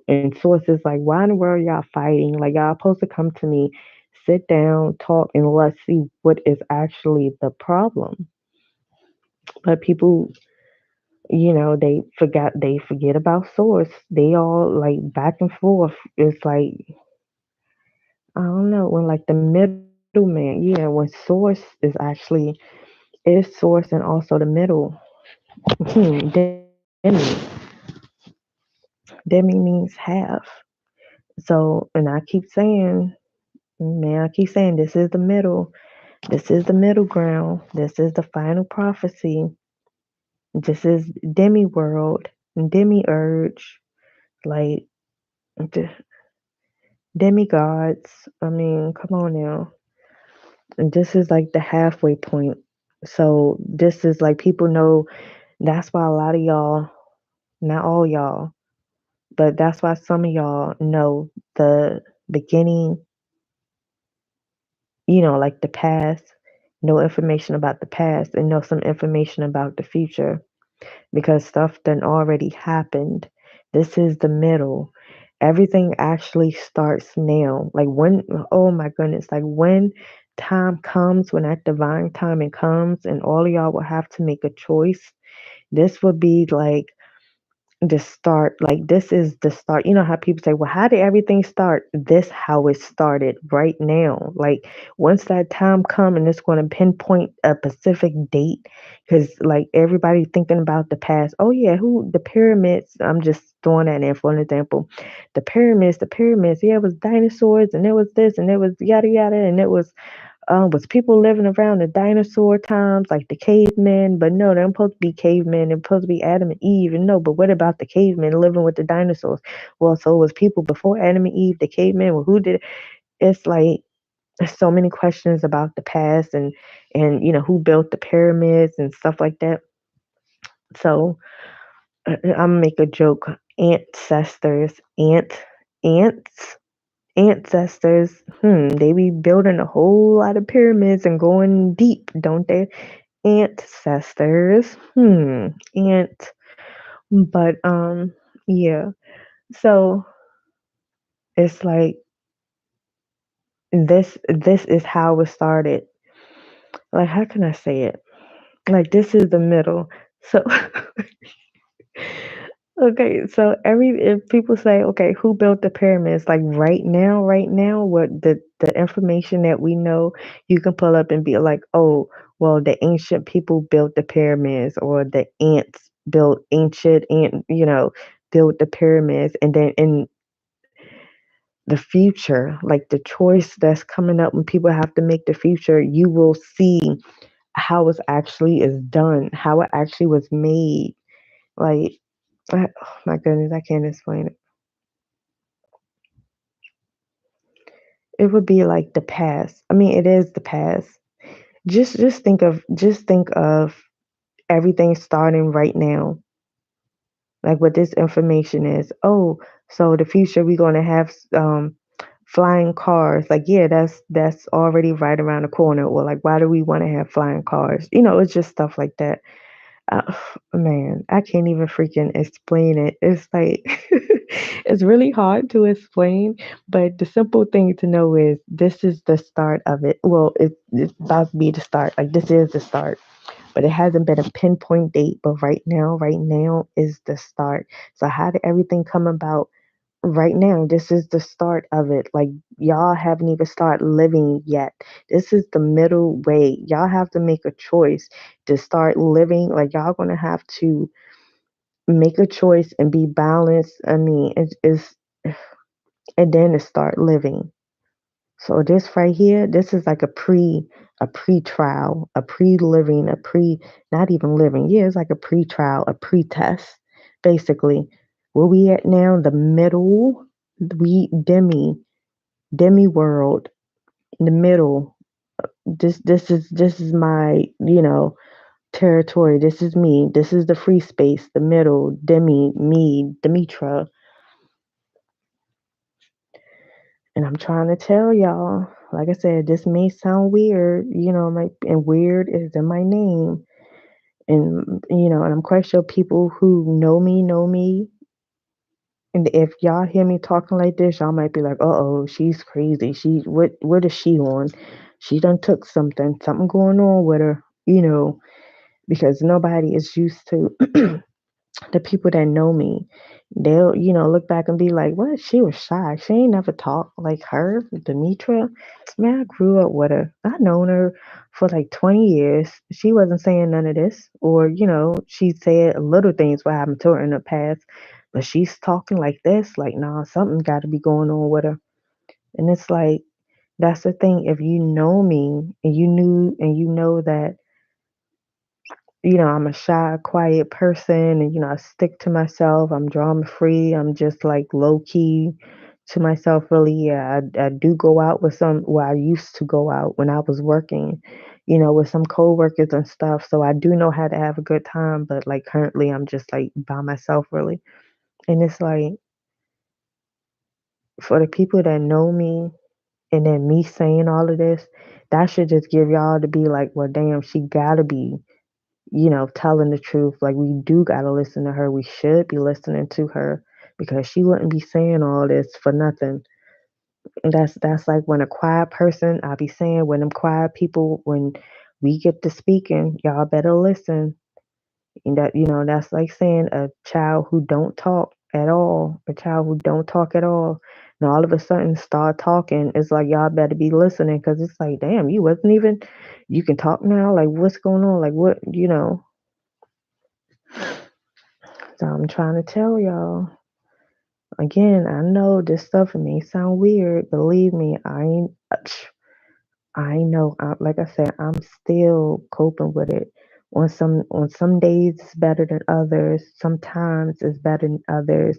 And source is like, why in the world y'all fighting? Like y'all supposed to come to me, sit down, talk, and let's see what is actually the problem. But people, they forget about source. They all like back and forth. It's like I don't know, when like the middleman, yeah, when source is actually is source and also the middle. Demi. Demi means half. So, and I keep saying, man, I keep saying this is the middle. This is the middle ground. This is the final prophecy. This is demi world, demi urge, like d- demigods. I mean, come on now. And this is like the halfway point. So this is like people know. That's why a lot of y'all, not all y'all, but that's why some of y'all know the beginning, like the past, know information about the past and know some information about the future because stuff done already happened. This is the middle. Everything actually starts now. Like when, oh my goodness, like when time comes, when that divine timing comes, and all of y'all will have to make a choice, this would be like the start. Like this is the start. You know how people say, well, how did everything start? This how it started right now. Like once that time come and it's going to pinpoint a specific date, because like everybody thinking about the past. Oh yeah, who the pyramids? I'm just throwing that in for an example. The pyramids, yeah, it was dinosaurs and it was this and it was yada yada and it was people living around the dinosaur times, like the cavemen, but no, they're supposed to be cavemen. They're supposed to be Adam and Eve, and no, but what about the cavemen living with the dinosaurs? Well, so it was people before Adam and Eve, the cavemen. Well, who did it? It's like there's so many questions about the past and who built the pyramids and stuff like that. So I'm gonna make a joke. Ancestors, ants, ancestors. They be building a whole lot of pyramids and going deep, don't they? Ancestors. Ant. But yeah. So it's like this is how it started. Like how can I say it? Like this is the middle. So okay, so every if people say, okay, who built the pyramids? Like right now, what the information that we know, you can pull up and be like, oh, well, the ancient people built the pyramids, or the ants built ancient ant, built the pyramids, and then in the future, like the choice that's coming up when people have to make the future, you will see how it actually is done, how it actually was made. Like, oh my goodness, I can't explain it. It would be like the past. I mean, it is the past. Just think of Everything's starting right now. Like what this information is. Oh, so the future we're gonna have flying cars. Like, yeah, that's already right around the corner. Or like, why do we want to have flying cars? It's just stuff like that. Uh, man, I can't even freaking explain it. It's like it's really hard to explain, but the simple thing to know is this is the start of it. Well, it's about to be the start. Like this is the start, but it hasn't been a pinpoint date. But right now is the start. So how did everything come about? Right now, this is the start of it. Like y'all haven't even started living yet. This is the middle way. Y'all have to make a choice to start living. Like y'all gonna have to make a choice and be balanced. I mean, it's and then to start living. So this right here, this is like a pre-trial, a pre-living, a pre not even living. Yeah, it's like a pre-trial, a pre-test, basically. Where we at now? The middle, we demi world, in the middle. This is my territory. This is me. This is the free space, the middle, me, Demetra. And I'm trying to tell y'all, like I said, this may sound weird, and weird is in my name. And I'm quite sure people who know me. And if y'all hear me talking like this, y'all might be like, "Uh-oh, she's crazy. What is she on? She done took something going on with her, because nobody is used to the people that know me, they'll, look back and be like, what? She was shy. She ain't never talked like her, Demetra. Man, I grew up with her. I known her for like 20 years. She wasn't saying none of this. Or, she said little things what happened to her in the past. But she's talking like this, like, nah, something got to be going on with her. And it's like, that's the thing. If you know me and you knew and you know that I'm a shy, quiet person and, I stick to myself. I'm drama free. I'm just like low key to myself, really. Yeah, I do go out with well, I used to go out when I was working, with some coworkers and stuff. So I do know how to have a good time, but like currently I'm just like by myself, really. And it's like for the people that know me and then me saying all of this, that should just give y'all to be like, well, damn, she gotta be telling the truth. Like we do gotta listen to her. We should be listening to her because she wouldn't be saying all this for nothing. And that's like when a quiet person, I be saying when them quiet people, when we get to speaking, y'all better listen. And that's like saying a child who don't talk at all, a child who don't talk at all. And all of a sudden start talking. It's like y'all better be listening because it's like, damn, you wasn't even you can talk now. Like what's going on? Like what. So I'm trying to tell y'all again. I know this stuff may sound weird. Believe me, I know. Like I said, I'm still coping with it. On some days it's better than others. Sometimes it's better than others.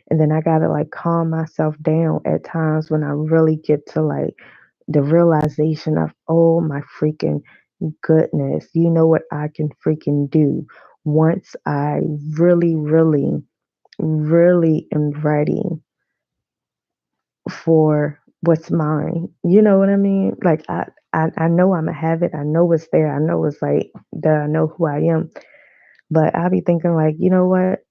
And then I gotta like calm myself down at times when I really get to like the realization of, oh my freaking goodness, you know what I can freaking do once I really, really really am ready for what's mine. You know what I mean? Like I know I'ma have it. I know it's there. I know it's like that. I know who I am. But I be thinking like, you know what?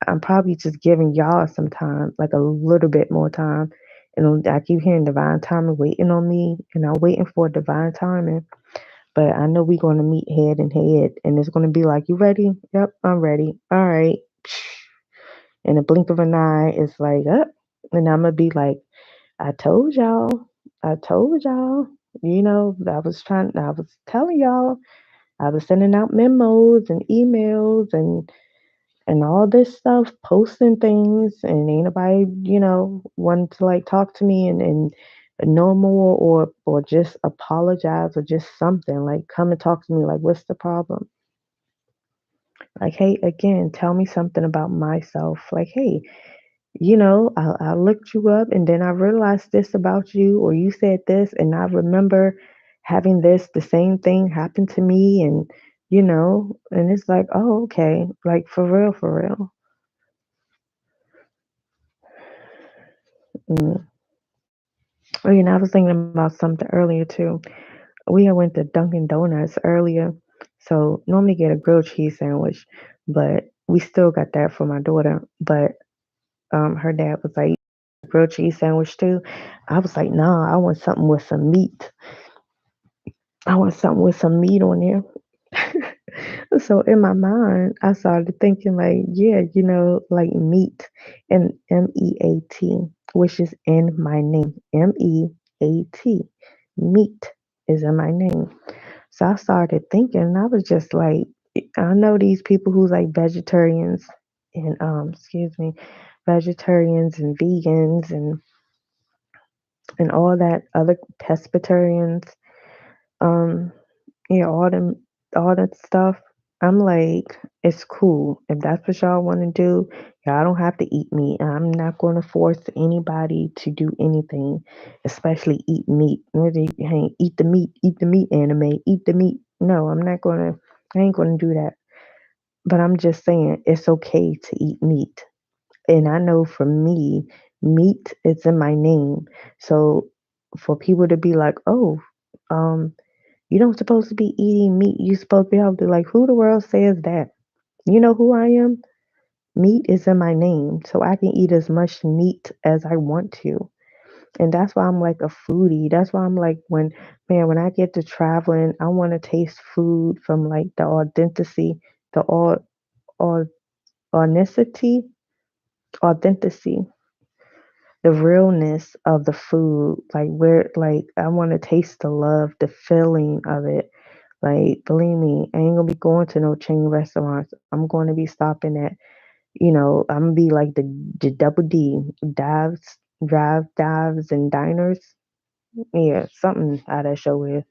I'm probably just giving y'all some time, like a little bit more time. And I keep hearing divine timing waiting on me, and I'm waiting for divine timing. But I know we're going to meet head and head, and it's going to be like, you ready? Yep, I'm ready. All right. In a blink of an eye, it's like, up. And I'm going to be like, I told y'all. I told y'all. I was telling y'all. I was sending out memos and emails and all this stuff, posting things, and ain't nobody, wanting to like talk to me and no more or just apologize or just something. Like come and talk to me. Like, what's the problem? Like, hey, again, tell me something about myself. Like, hey, I looked you up and then I realized this about you, or you said this, and I remember having the same thing happen to me. And, and it's like, oh, okay, like for real, for real. Mm. Oh, I was thinking about something earlier too. We had went to Dunkin' Donuts earlier, so normally get a grilled cheese sandwich, but we still got that for my daughter. But her dad was like, grilled cheese sandwich too. I was like, nah, I want something with some meat. I want something with some meat on there. So in my mind, I started thinking like, yeah, like meat and MEAT, which is in my name. MEAT. Meat is in my name. So I started thinking, and I was just like, I know these people who's like vegetarians and excuse me, vegetarians and vegans and all that other pescatarians. Um, yeah, all that stuff. I'm like, it's cool. If that's what y'all want to do, y'all don't have to eat meat. I'm not going to force anybody to do anything, especially eat meat. Hey, eat the meat, anime, eat the meat. No, I ain't gonna do that. But I'm just saying it's okay to eat meat. And I know for me, meat is in my name. So for people to be like, oh, um, you don't supposed to be eating meat. You supposed to be healthy. Like, who the world says that? You know who I am? Meat is in my name, so I can eat as much meat as I want to. And that's why I'm like a foodie. That's why I'm like, when I get to traveling, I want to taste food from like the authenticity, the all authenticity, authenticity, the realness of the food. Like I want to taste the love, the feeling of it. Like, believe me, I ain't gonna be going to no chain restaurants. I'm going to be stopping at, I'm gonna be like the double D, dives, and diners. Yeah, something out of that show is.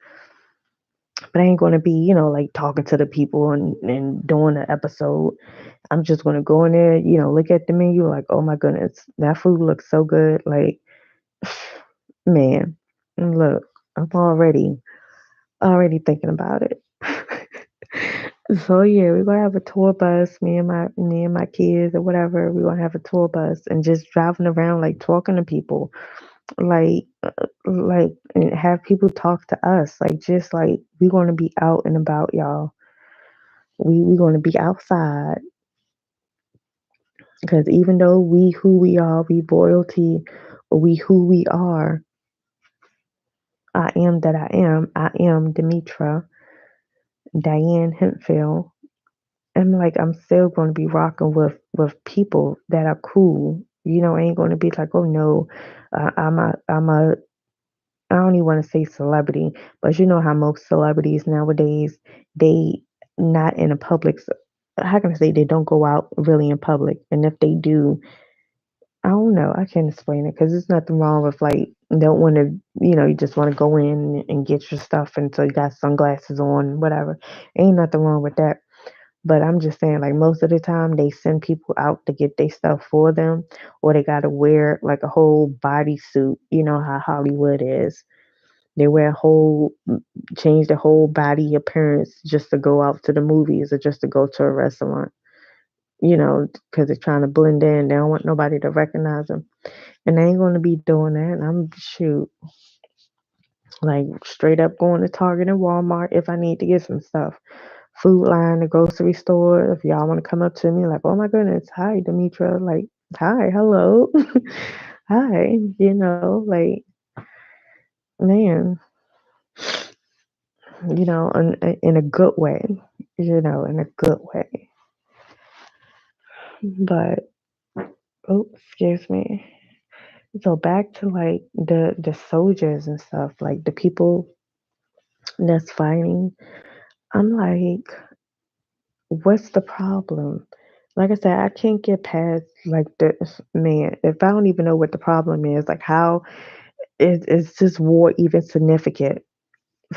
But I ain't gonna be, like talking to the people and doing the episode. I'm just gonna go in there, look at the menu, like, oh my goodness, that food looks so good. Like, man, look, I'm already thinking about it. So yeah, we're gonna have a tour bus, me and my kids or whatever. We're gonna have a tour bus and just driving around like talking to people, like and have people talk to us. Like just like we're gonna be out and about, y'all. We're gonna be outside because even though we who we are, we royalty, we who we are. I am that I am. I am Demetra Diane Hempfield. I'm still going to be rocking with people that are cool. I ain't going to be like, oh no, I'm a I don't even want to say celebrity, but you know how most celebrities nowadays they not in a public. How can I say they don't go out really in public, and if they do, I don't know. I can't explain it because there's nothing wrong with like don't want to, you just want to go in and get your stuff, and so you got sunglasses on, whatever. Ain't nothing wrong with that. But I'm just saying, like, most of the time, they send people out to get their stuff for them, or they got to wear like a whole bodysuit. You know how Hollywood is. They wear change their whole body appearance just to go out to the movies or just to go to a restaurant, because they're trying to blend in. They don't want nobody to recognize them. And they ain't going to be doing that. And like straight up going to Target and Walmart if I need to get some stuff. Food line, the grocery store. If y'all want to come up to me, like, oh my goodness, hi, Demetra. Like, hi, hello, hi. Like, man, in a good way. In a good way. But oh, excuse me. So back to like the soldiers and stuff, like the people that's fighting. I'm like, what's the problem? Like I said, I can't get past like this man. If I don't even know what the problem is, like how is this war even significant?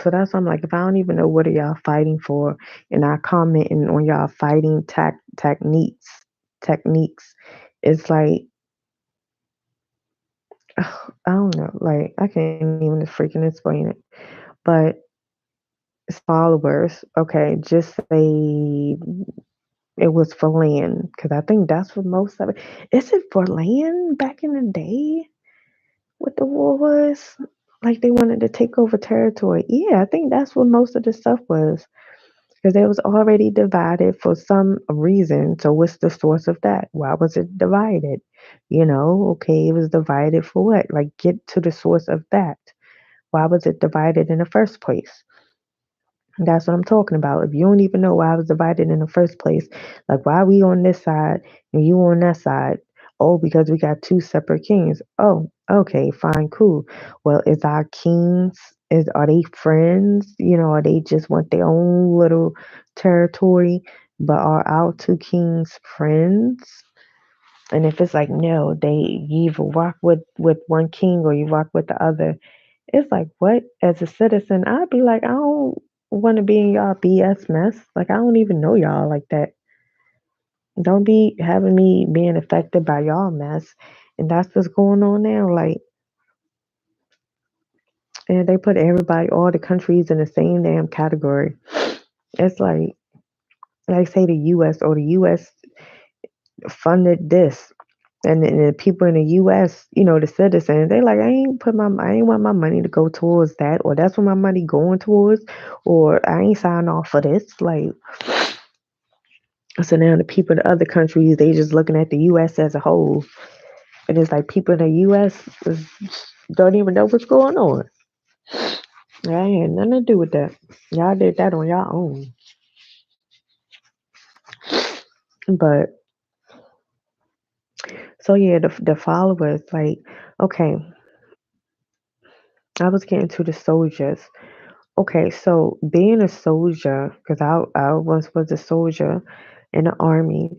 So that's why I'm like, if I don't even know what are y'all fighting for, and I commenting on y'all fighting techniques, it's like I don't know, like I can't even freaking explain it. But followers, okay, just say it was for land, because I think that's what most of it. Is it for land back in the day? What the war was? Like they wanted to take over territory. Yeah, I think that's what most of the stuff was. Because it was already divided for some reason. So what's the source of that? Why was it divided? Okay, it was divided for what? Like get to the source of that. Why was it divided in the first place? That's what I'm talking about. If you don't even know why I was divided in the first place, like why we on this side and you on that side? Oh, because we got two separate kings. Oh, okay, fine, cool. Well, is our kings are they friends? Or they just want their own little territory? But are our two kings friends? And if it's like no, you either rock with one king or you rock with the other. It's like, what? As a citizen, I'd be like, I don't want to be in y'all BS mess. Like, I don't even know y'all like that. Don't be having me being affected by y'all mess. And that's what's going on now. Like, and they put everybody, all the countries in the same damn category. It's like say the US or the US funded this. And then the people in the U.S., the citizens, they like, I ain't want my money to go towards that, or that's what my money going towards, or I ain't sign off for this. Like, so now the people in the other countries, they just looking at the U.S. as a whole, and it's like people in the U.S. Don't even know what's going on. I ain't had nothing to do with that. Y'all did that on your own. But so yeah, the followers, like, okay, I was getting to the soldiers. Okay, so being a soldier, because I once was a soldier in the army,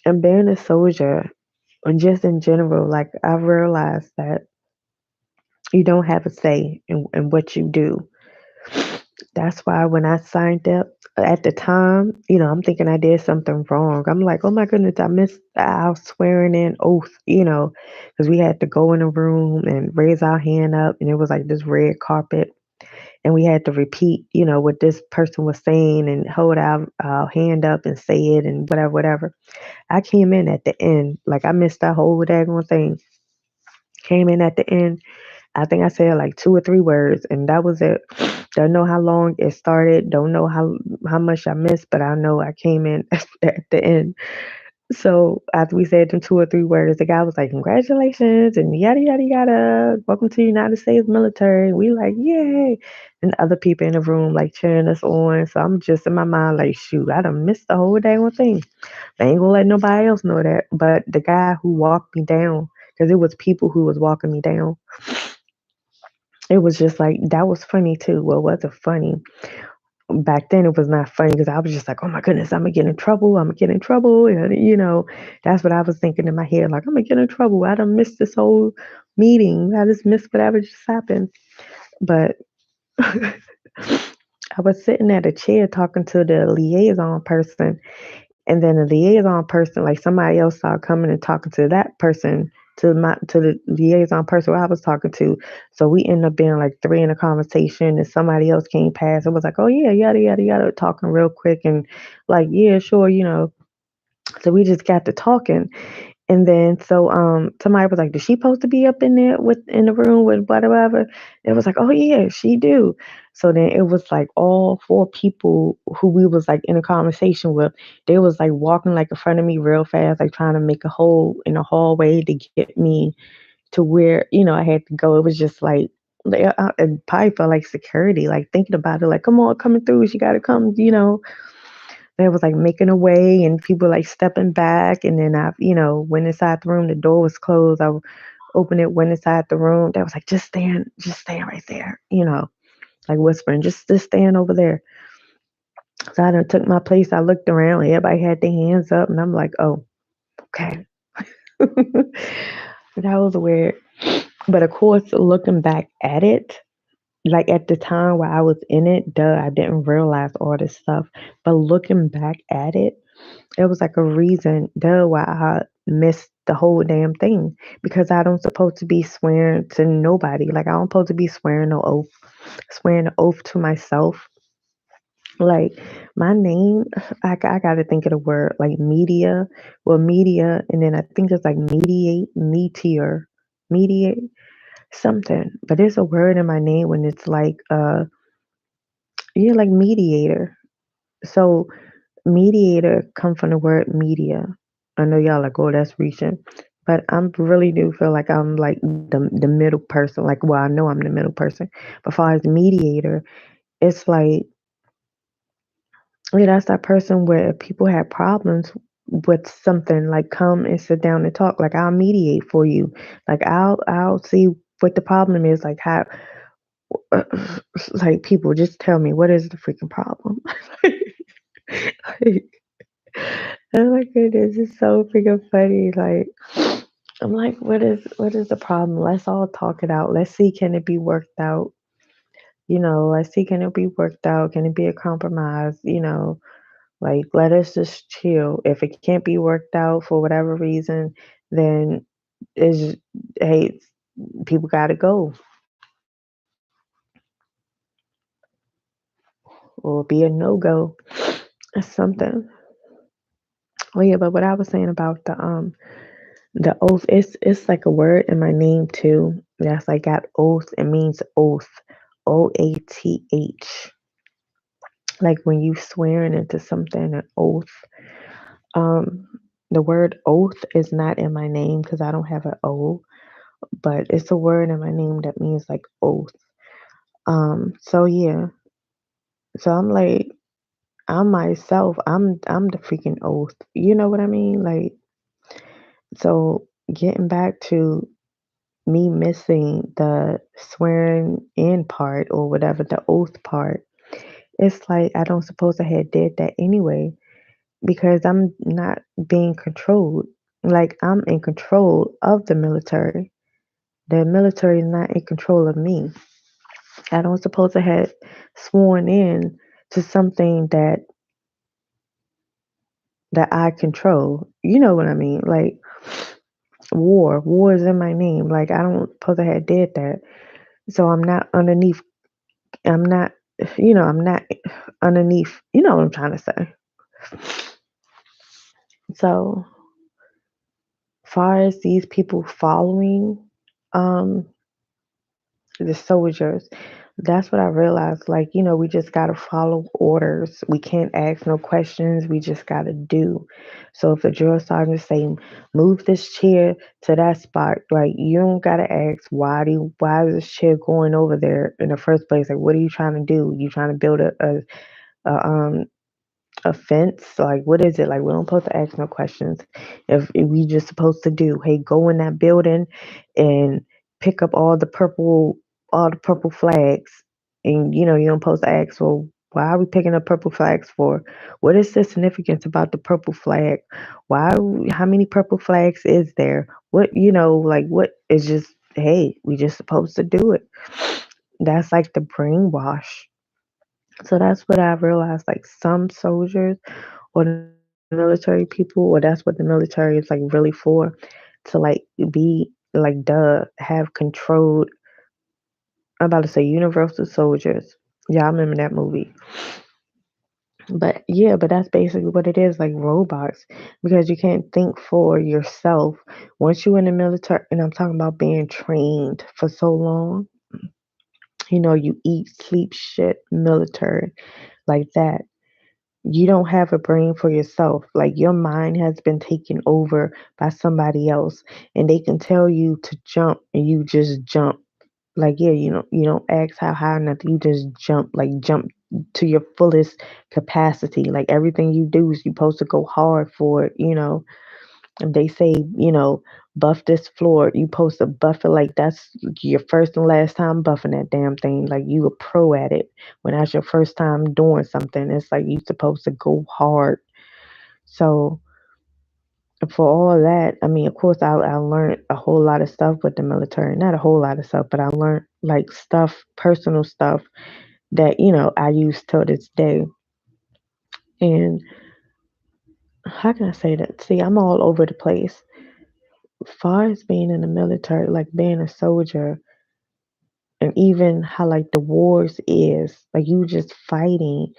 and being a soldier, or just in general, like I've realized that you don't have a say in what you do. That's why when I signed up at the time, I'm thinking I did something wrong. I'm like, oh my goodness, I missed our swearing in oath, because we had to go in a room and raise our hand up, and it was like this red carpet and we had to repeat, what this person was saying and hold our hand up and say it and whatever, whatever. I came in at the end, like I missed that whole daggone thing. Came in at the end. I think I said like two or three words, and that was it. Don't know how long it started. Don't know how much I missed, but I know I came in at the end. So after we said them two or three words, the guy was like, "Congratulations!" and yada yada yada. Welcome to the United States military. We like, yay! And other people in the room like cheering us on. So I'm just in my mind like, shoot, I done missed the whole dang thing. I ain't gonna let nobody else know that. But the guy who walked me down, because it was people who was walking me down, it was just like that was funny too. Well, it wasn't funny back then. It was not funny because I was just like, oh my goodness, I'm gonna get in trouble. I'm gonna get in trouble. And that's what I was thinking in my head. Like, I'm gonna get in trouble. I done missed this whole meeting. I just missed whatever just happened. But I was sitting at a chair talking to the liaison person, and then the liaison person, like somebody else started coming and talking to that person, to the liaison person who I was talking to. So we ended up being like three in a conversation, and somebody else came past and was like, "Oh yeah, yada yada yada," talking real quick and like, "Yeah, sure," So we just got to talking, and then so somebody was like, "Did she supposed to be up in there with in the room with whatever?" It was like, "Oh yeah, she do." So then it was like all four people who we was like in a conversation with, they was like walking like in front of me real fast, like trying to make a hole in the hallway to get me to where, I had to go. It was just like it probably felt like security, like thinking about it, like, come on, coming through, she gotta come. They was like making a way and people like stepping back, and then I, went inside the room. The door was closed. I opened it, went inside the room. They was like, just stand right there, like whispering, just stand over there. So I done took my place. I looked around, everybody had their hands up, and I'm like, oh, okay. That was weird. But of course, looking back at it, like at the time where I was in it, I didn't realize all this stuff. But looking back at it, it was like a reason, why I missed the whole damn thing, because I don't supposed to be swearing to nobody. Like I don't supposed to be swearing no oath, swearing an oath to myself. Like my name, I got to think of the word like media. Well, media, and then I think it's like mediate, meteor, mediate something. But there's a word in my name when it's like yeah, like mediator. So mediator come from the word media. I know y'all like, oh, that's reaching, but I'm really do feel like I'm like the middle person. Like, well, I know I'm the middle person. But as far as mediator, it's like, yeah, that's that person where if people have problems with something, like come and sit down and talk. Like I'll mediate for you. Like I'll see what the problem is. Like how, like people just tell me what is the freaking problem. Like, oh my goodness, it's so freaking funny. Like I'm like, what is the problem? Let's all talk it out. Let's see, can it be worked out? Let's see, can it be worked out? Can it be a compromise? Like, let us just chill. If it can't be worked out for whatever reason, then it's hey, people gotta go or be a no go or something. Oh yeah, but what I was saying about the oath, it's like a word in my name too. That's like got oath. It means oath. OATH. Like when you swearing into something, an oath. Um, the word oath is not in my name because I don't have an O, but it's a word in my name that means like oath. So yeah. So I'm like, I'm myself. I'm the freaking oath. You know what I mean? Like, so getting back to me missing the swearing in part or whatever, the oath part, it's like I don't suppose I had did that anyway because I'm not being controlled. Like I'm in control of the military. The military is not in control of me. I don't suppose I had sworn in to something that I control. You know what I mean? Like war. War is in my name. Like I don't suppose I had did that. So I'm not underneath. I'm not. I'm not underneath. You know what I'm trying to say. So far as these people following um the soldiers, that's what I realized. Like, we just gotta follow orders. We can't ask no questions. We just gotta do. So if the drill sergeant say move this chair to that spot, like you don't gotta ask why is this chair going over there in the first place? Like what are you trying to do? You trying to build a offense? Like, what is it? Like, we don't supposed to ask no questions. If we just supposed to do, hey, go in that building and pick up all the purple flags, and you don't supposed to ask, well, why are we picking up purple flags for? What is the significance about the purple flag? Why? How many purple flags is there? What like what is just? Hey, we just supposed to do it. That's like the brainwash. So that's what I realized. Like some soldiers or the military people, or that's what the military is like really for, to like be like have controlled. I'm about to say Universal Soldiers. Yeah, I remember that movie. But yeah, but that's basically what it is, like robots, because you can't think for yourself. Once you're in the military, and I'm talking about being trained for so long, you eat, sleep, shit, military, like that. You don't have a brain for yourself. Like your mind has been taken over by somebody else, and they can tell you to jump and you just jump. Like, yeah, you don't ask how high, nothing. You just jump, like jump to your fullest capacity. Like everything you do is you're supposed to go hard for it. If they say, buff this floor, you supposed to buff it like that's your first and last time buffing that damn thing. Like you a pro at it. When that's your first time doing something, it's like you supposed to go hard. So for all of that, I mean, of course, I learned a whole lot of stuff with the military. Not a whole lot of stuff, but I learned like stuff, personal stuff that I use till this day. And how can I say that? See, I'm all over the place. Far as being in the military, like being a soldier, and even how like the wars is like you just fighting.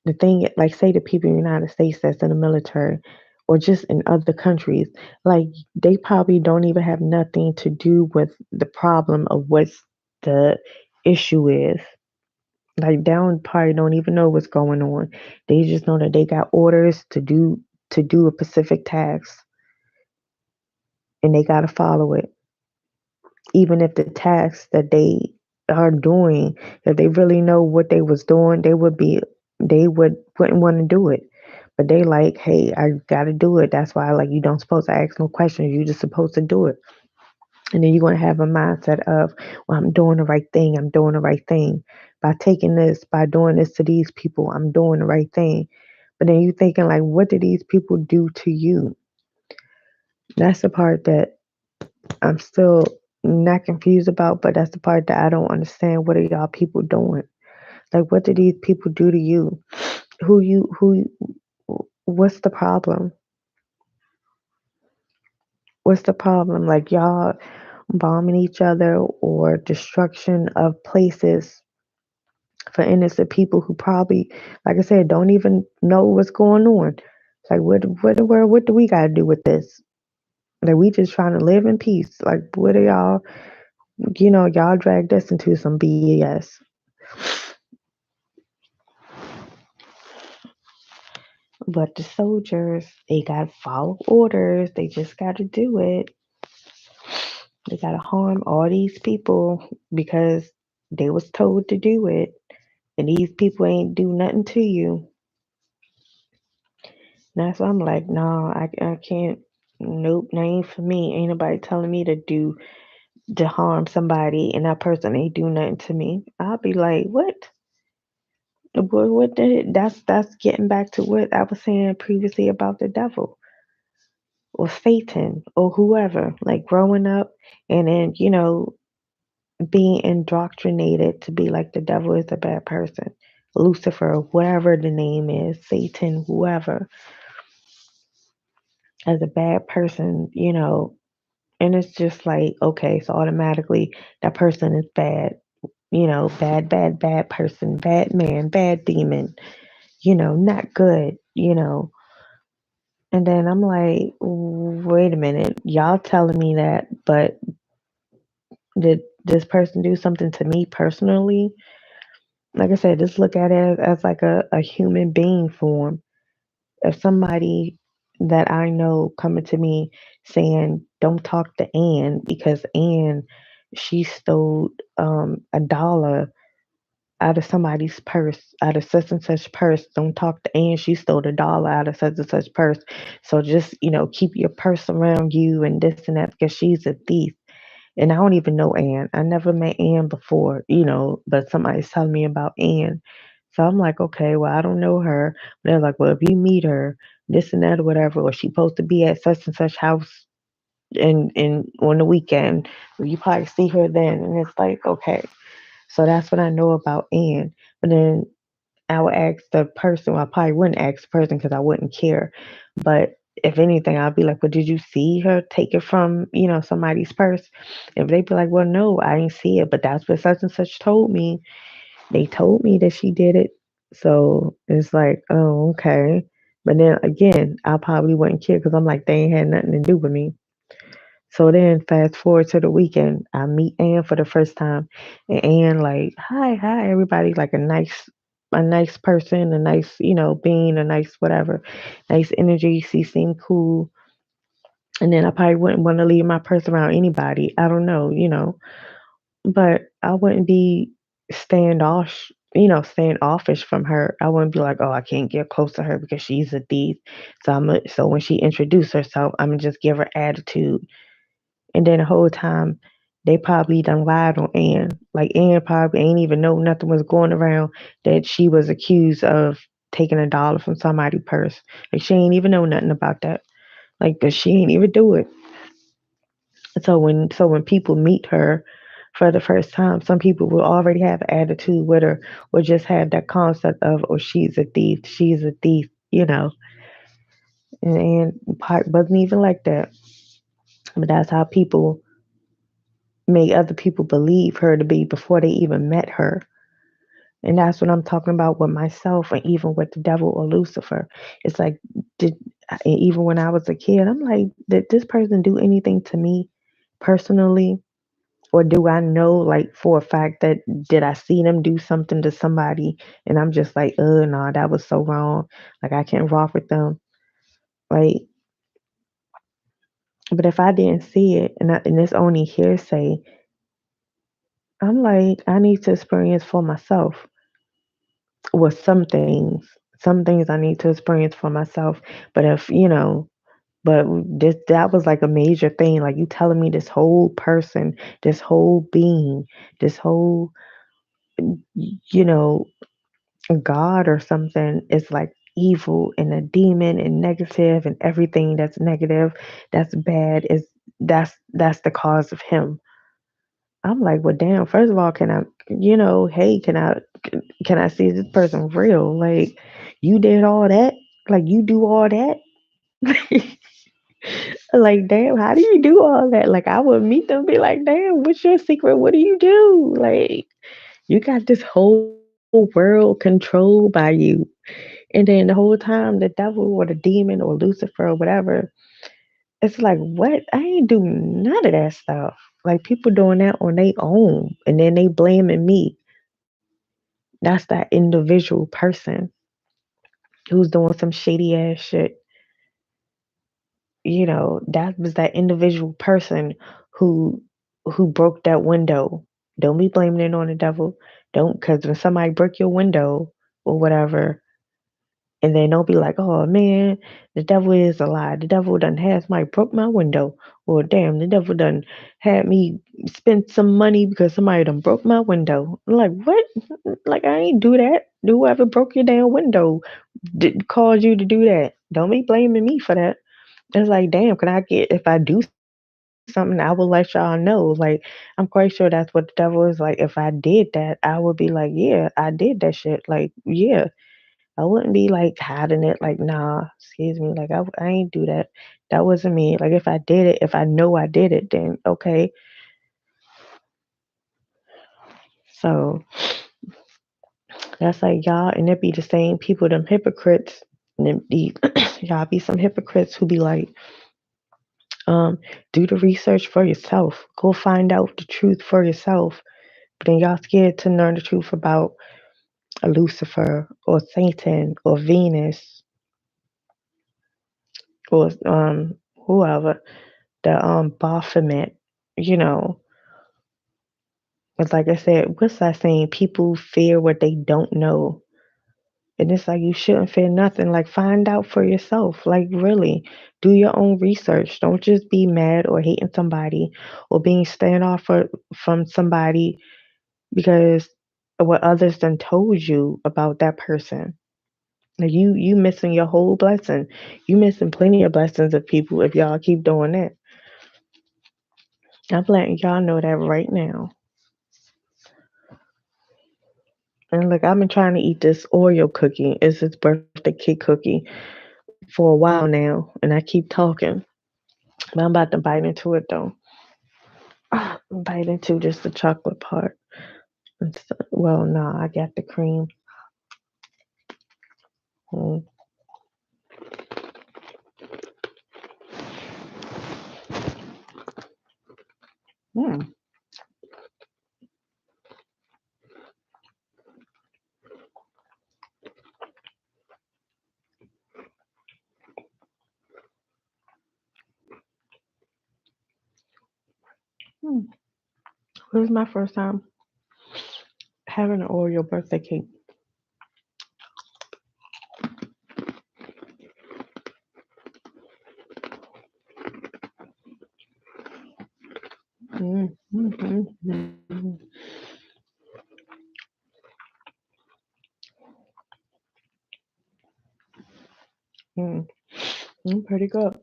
The thing, like, say the people in the United States that's in the military or just in other countries, like, they probably don't even have nothing to do with the problem of what's the issue is. Like, they probably don't even know what's going on. They just know that they got orders to do a specific task, and they gotta follow it. Even if the tasks that they are doing, if they really know what they was doing, they wouldn't want to do it. But they like, hey, I gotta do it. That's why, like, you don't supposed to ask no questions. You just supposed to do it. And then you're gonna have a mindset of, well, I'm doing the right thing. I'm doing the right thing. By taking this, by doing this to these people, I'm doing the right thing. But then you thinking like, what did these people do to you? That's the part that I'm still not confused about, but that's the part that I don't understand. What are y'all people doing? Like, what did these people do to you? What's the problem? What's the problem? Like, y'all bombing each other or destruction of places for innocent people who probably, like I said, don't even know what's going on. Like, what do we got to do with this? Like, we just trying to live in peace. Like, what are y'all? Y'all dragged us into some BS. But the soldiers, they got to follow orders. They just got to do it. They got to harm all these people because they was told to do it. And these people ain't do nothing to you. That's why I'm like, no, I can't. Nope, that ain't for me. Ain't nobody telling me to harm somebody, and that person ain't do nothing to me. I'll be like, what? What that's getting back to what I was saying previously about the devil or Satan or whoever. Like, growing up and then being indoctrinated to be like the devil is a bad person, Lucifer, whatever the name is, Satan, whoever, as a bad person. And it's just like, okay, so automatically that person is bad. Bad, bad, bad person, bad man, bad demon, not good. And then I'm like, wait a minute, y'all telling me that, but did this person do something to me personally? Like I said, just look at it as like a human being form. If somebody that I know coming to me saying, don't talk to Ann because Ann, she stole $1 out of somebody's purse, out of such and such purse. Don't talk to Ann. She stole $1 out of such and such purse. So just, keep your purse around you and this and that because she's a thief. And I don't even know Ann. I never met Ann before, but somebody's telling me about Ann. So I'm like, okay, well, I don't know her. They're like, well, if you meet her, this and that or whatever, or she's supposed to be at such and such house in on the weekend, you probably see her then. And it's like, okay. So that's what I know about Ann. But then I would ask the person, well, I probably wouldn't ask the person because I wouldn't care. But if anything, I'd be like, well, did you see her take it from, somebody's purse? If they'd be like, well, no, I didn't see it, but that's what such and such told me. They told me that she did it. So it's like, oh, okay. But then again, I probably wouldn't care because I'm like, they ain't had nothing to do with me. So then fast forward to the weekend, I meet Ann for the first time. And Ann like, hi, everybody, like a nice person, a nice, being, a nice whatever, nice energy. She seemed cool. And then I probably wouldn't want to leave my purse around anybody. I don't know. But I wouldn't be standoffish from her. I wouldn't be like, oh, I can't get close to her because she's a thief. So when she introduced herself, I'm gonna just give her attitude. And then the whole time, they probably done lied on Ann. Like, Ann probably ain't even know nothing was going around that she was accused of taking $1 from somebody's purse. Like, she ain't even know nothing about that. Like, but she ain't even do it. So when people meet her for the first time, some people will already have an attitude with her or just have that concept of, oh, she's a thief. And Park wasn't even like that. But that's how people make other people believe her to be before they even met her. And that's what I'm talking about with myself and even with the devil or Lucifer. It's like, did even when I was a kid, I'm like, did this person do anything to me personally? Or do I know, like, for a fact that did I see them do something to somebody and I'm just like, no, that was so wrong. Like, I can't rock with them. Like, but if I didn't see it and it's only hearsay, I'm like, I need to experience for myself with some things. Some things I need to experience for myself. But if, but that was like a major thing. Like, you telling me this whole person, this whole being, this whole, you know, God or something is like evil and a demon and negative and everything that's negative, that's bad is that's the cause of him. I'm like, well, damn. First of all, can I, hey, can I see this person real? Like, you did all that? Like, you do all that? Like, damn, how do you do all that? Like, I would meet them, and be like, damn, what's your secret? What do you do? Like, you got this whole world controlled by you. And then the whole time, the devil or the demon or Lucifer or whatever, it's like, what? I ain't do none of that stuff. Like, people doing that on their own. And then they blaming me. That's that individual person who's doing some shady ass shit. That was that individual person who who broke that window. Don't be blaming it on the devil. Don't, because when somebody break your window or whatever, and then don't be like, oh man, the devil is a lie. The devil done had somebody broke my window. Or damn, the devil done had me spend some money because somebody done broke my window. I'm like, what? Like, I ain't do that. Whoever broke your damn window did cause you to do that. Don't be blaming me for that. It's like, damn, can I get, if I do something, I will let y'all know. Like, I'm quite sure that's what the devil is like. If I did that, I would be like, yeah, I did that shit. Like, yeah. I wouldn't be like hiding it, like, nah, excuse me, like, I ain't do that. That wasn't me. Like, if I did it, if I know I did it, then okay. So that's like y'all, and it be the same people, them hypocrites, and then y'all be some hypocrites who be like, um, do the research for yourself. Go find out the truth for yourself. But then y'all scared to learn the truth about a Lucifer or Satan or Venus or whoever, the Baphomet, you know. It's like I said, what's that saying? People fear what they don't know. And it's like, you shouldn't fear nothing. Like, find out for yourself. Like, really, do your own research. Don't just be mad or hating somebody or being standoff from somebody because of what others done told you about that person. Like, you missing your whole blessing. You missing plenty of blessings of people if y'all keep doing that. I'm letting y'all know that right now. And look, I've been trying to eat this Oreo cookie. It's his birthday cake cookie for a while now, and I keep talking. But I'm about to bite into it though. Bite into just the chocolate part. Well, no, I got the cream. Mm. Mm. Mm. This is my first time having an Oreo birthday cake. Mm. Mm. Mm. Mm. Pretty good.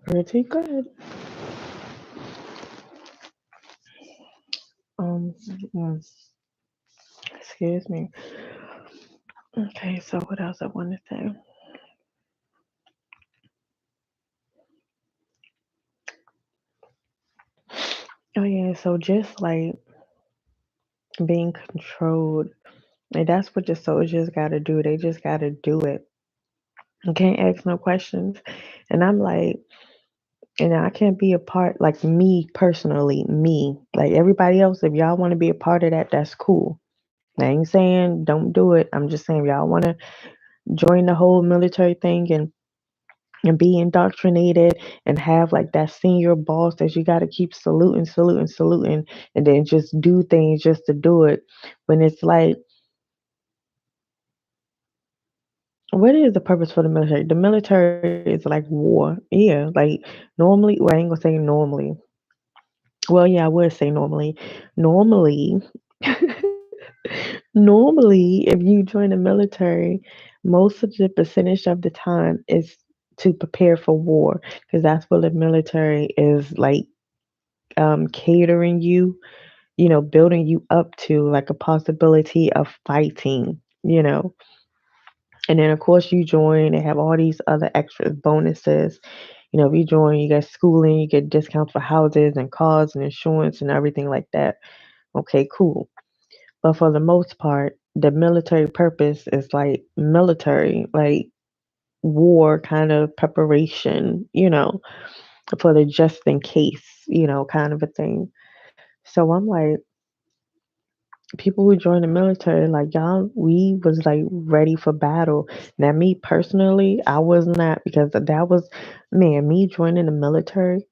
Pretty good. Um. mm, Excuse me. Okay, so what else I want to say? Oh yeah, so just like being controlled. And that's what the soldiers gotta do. They just gotta do it. You can't ask no questions. And I'm like, and I can't be a part, like me personally, me. Like everybody else, if y'all want to be a part of that, that's cool. I ain't saying don't do it. I'm just saying if y'all want to join the whole military thing and be indoctrinated and have like that senior boss that you got to keep saluting, saluting, saluting, and then just do things just to do it. When it's like, what is the purpose for the military? The military is like war. Yeah, like normally, well, I ain't gonna say normally. Well, yeah, I would say normally. Normally, normally, if you join the military, most of the percentage of the time is to prepare for war because that's what the military is like catering you, building you up to like a possibility of fighting. And then, of course, you join, they have all these other extra bonuses. If you join, you get schooling, you get discounts for houses and cars and insurance and everything like that. Okay, cool. But for the most part, the military purpose is like military, like war kind of preparation, for the just in case, kind of a thing. So I'm like, people who join the military, like y'all, we was like ready for battle. Now, me personally, I was not because that was, man, me joining the military.